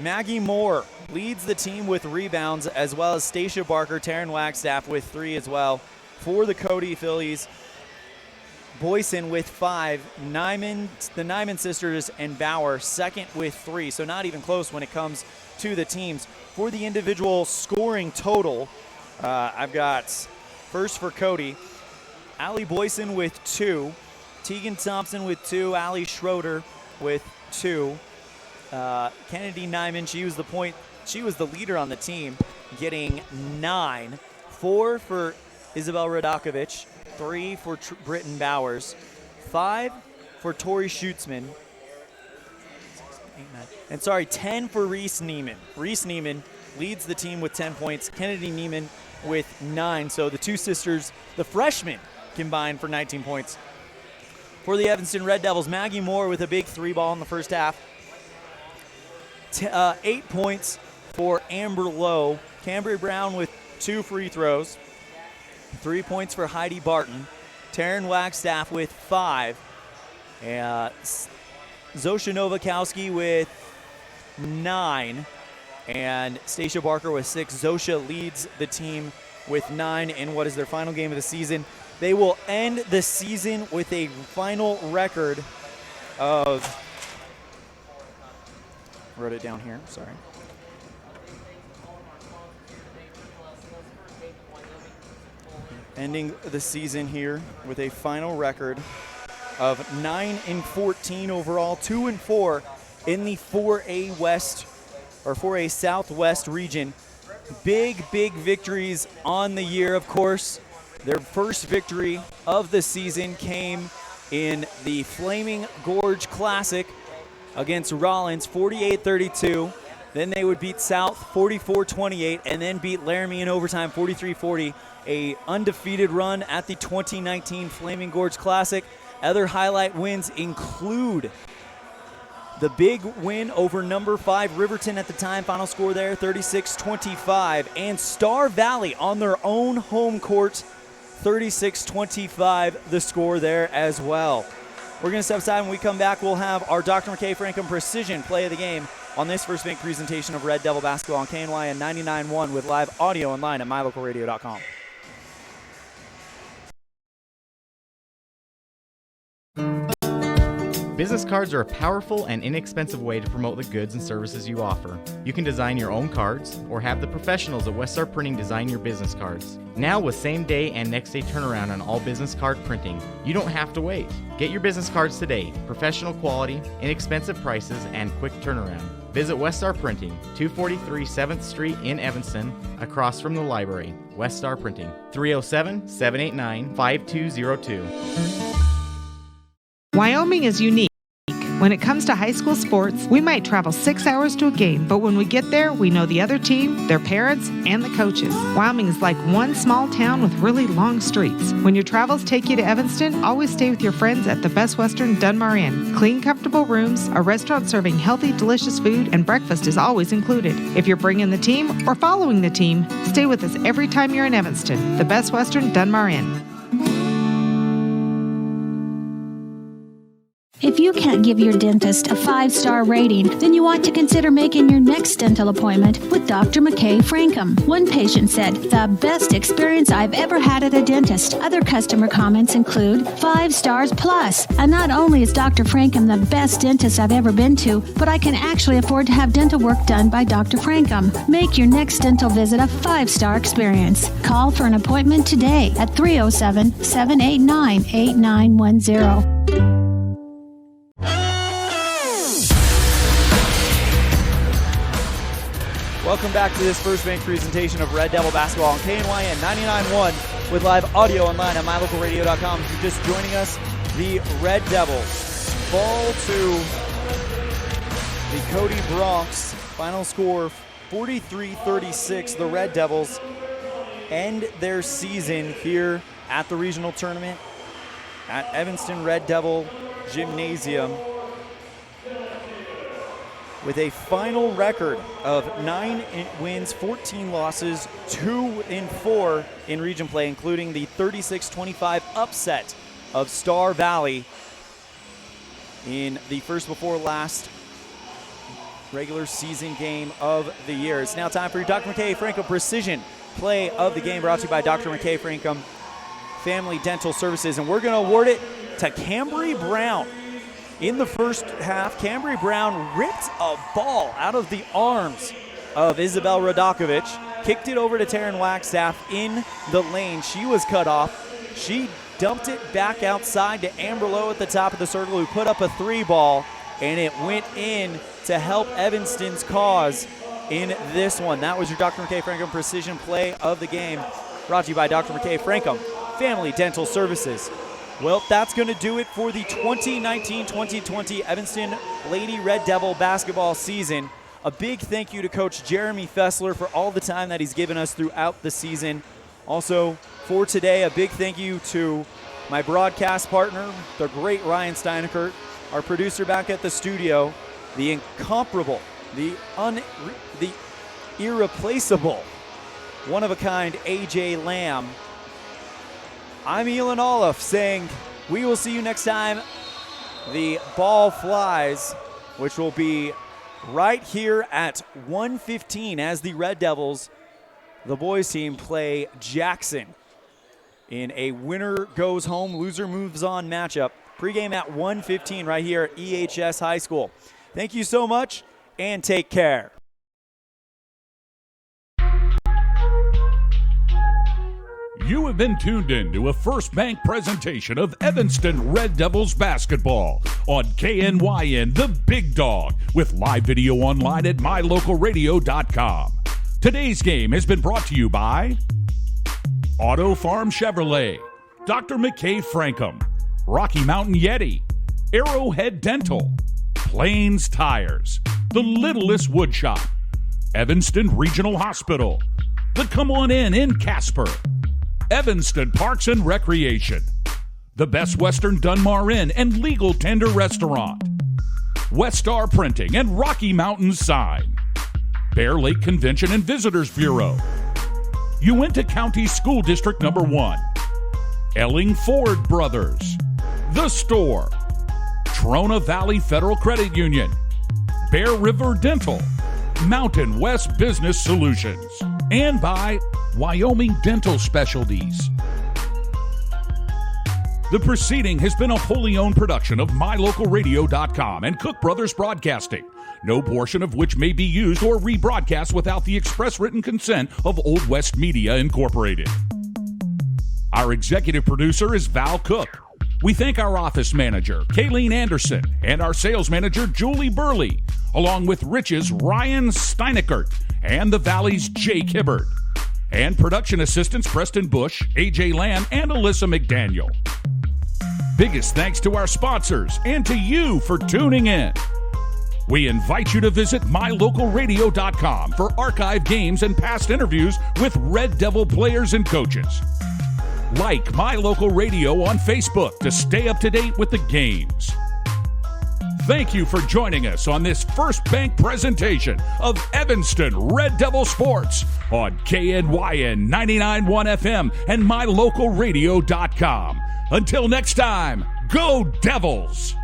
Maggie Moore leads the team with rebounds, as well as Stacia Barker, Taryn Wagstaff with 3 as well for the Cody Phillies. Boyson with 5, the Nyman sisters and Bauer second with 3, so not even close when it comes to the teams. For the individual scoring total, I've got first for Cody, Allie Boyson with 2, Tegan Thompson with 2, Allie Schroeder with 2, Kennedy Nyman, she was the leader on the team, getting 9, 4 for Isabel Radakovich, 3 for Britton Bowers, 5 for Tori Schutzman, and 10 for Reese Neiman. Reese Neiman leads the team with 10 points, Kennedy Neiman with 9. So the two sisters, the freshmen, combined for 19 points. For the Evanston Red Devils, Maggie Moore with a big 3-ball in the first half. 8 points for Amber Lowe. Cambry Brown with 2 free throws. 3 points for Heidi Barton. Taryn Wagstaff with 5. Zosha Novakowski with 9. And Stacia Barker with 6. Zosha leads the team with 9 in what is their final game of the season. They will end the season with a final record of... wrote it down here, sorry. Ending the season here with a final record of 9-14 overall, 2-4 in the 4A West or 4A Southwest region. Big victories on the year, of course. Their first victory of the season came in the Flaming Gorge Classic against Rollins, 48-32. Then they would beat South 44-28 and then beat Laramie in overtime 43-40. A undefeated run at the 2019 Flaming Gorge Classic. Other highlight wins include the big win over number 5 Riverton at the time. Final score there 36-25. And Star Valley on their own home court, 36-25 the score there as well. We're going to step aside. When we come back, we'll have our Dr. McKay Frankham Precision play of the game on this first bank presentation of Red Devil Basketball on KNYN 99.1 with live audio online at mylocalradio.com. Business cards are a powerful and inexpensive way to promote the goods and services you offer. You can design your own cards or have the professionals at Westar Printing design your business cards. Now with same day and next day turnaround on all business card printing, you don't have to wait. Get your business cards today. Professional quality, inexpensive prices, and quick turnaround. Visit Westar Printing, 243 7th Street in Evanston, across from the library. Westar Printing, 307-789-5202. Wyoming is unique. When it comes to high school sports, we might travel 6 hours to a game, but when we get there, we know the other team, their parents, and the coaches. Wyoming is like one small town with really long streets. When your travels take you to Evanston, always stay with your friends at the Best Western Dunmar Inn. Clean, comfortable rooms, a restaurant serving healthy, delicious food, and breakfast is always included. If you're bringing the team or following the team, stay with us every time you're in Evanston. The Best Western Dunmar Inn. If you can't give your dentist a 5-star rating, then you ought to consider making your next dental appointment with Dr. McKay Frankham. One patient said, "The best experience I've ever had at a dentist." Other customer comments include 5 stars plus. And not only is Dr. Frankham the best dentist I've ever been to, but I can actually afford to have dental work done by Dr. Frankham. Make your next dental visit a 5-star experience. Call for an appointment today at 307-789-8910. Welcome back to this First Bank presentation of Red Devil Basketball on KNYN 99.1 with live audio online at mylocalradio.com. If you're just joining us, the Red Devils fall to the Cody Bronx. Final score 43-36. The Red Devils end their season here at the regional tournament at Evanston Red Devil Gymnasium with a final record of 9 wins, 14 losses, 2-4 in region play, including the 36-25 upset of Star Valley in the first before last regular season game of the year. It's now time for your Dr. McKay Frankum Precision Play of the Game, brought to you by Dr. McKay Frankum Family Dental Services, and we're going to award it to Cambry Brown. In the first half, Cambry Brown ripped a ball out of the arms of Isabel Radakovich, kicked it over to Taryn Wagstaff in the lane. She was cut off. She dumped it back outside to Amber Lowe at the top of the circle, who put up a 3-ball, and it went in to help Evanston's cause in this one. That was your Dr. McKay Frankum Precision Play of the Game, brought to you by Dr. McKay Frankum Family Dental Services. Well, that's going to do it for the 2019-2020 Evanston Lady Red Devil basketball season. A big thank you to Coach Jeremy Fessler for all the time that he's given us throughout the season. Also, for today, a big thank you to my broadcast partner, the great Ryan Steinekert, our producer back at the studio, the incomparable, the irreplaceable, one-of-a-kind AJ Lamb. I'm Elan OLLIFF saying we will see you next time the ball flies, which will be right here at 1:15 as the Red Devils, the boys team, play Jackson in a winner goes home, loser moves on matchup. Pregame at 1:15 right here at EHS High School. Thank you so much and take care. You have been tuned in to a First Bank presentation of Evanston Red Devils basketball on KNYN, the Big Dog, with live video online at mylocalradio.com. Today's game has been brought to you by Auto Farm Chevrolet, Dr. McKay Frankum, Rocky Mountain Yeti, Arrowhead Dental, Plains Tires, The Littlest Wood Shop, Evanston Regional Hospital, the Come On In Casper, Evanston Parks and Recreation, the Best Western Dunmar Inn and Legal Tender Restaurant, West Star Printing and Rocky Mountain Sign, Bear Lake Convention and Visitors Bureau, Uinta County School District Number 1, Elling Ford Brothers, The Store, Trona Valley Federal Credit Union, Bear River Dental, Mountain West Business Solutions, and by Wyoming Dental Specialties. The proceeding has been a wholly owned production of mylocalradio.com and Cook Brothers Broadcasting, no portion of which may be used or rebroadcast without the express written consent of Old West Media Incorporated. Our executive producer is Val Cook. We thank our office manager, Kayleen Anderson, and our sales manager, Julie Burley, along with Rich's Ryan Steinekert and the Valley's Jake Hibbert, and production assistants Preston Bush, AJ Lamb, and Alyssa McDaniel. Biggest thanks to our sponsors and to you for tuning in. We invite you to visit mylocalradio.com for archived games and past interviews with Red Devil players and coaches. Like My Local Radio on Facebook to stay up to date with the games. Thank you for joining us on this First Bank presentation of Evanston Red Devil Sports on KNYN 99.1 FM and mylocalradio.com. Until next time, go Devils!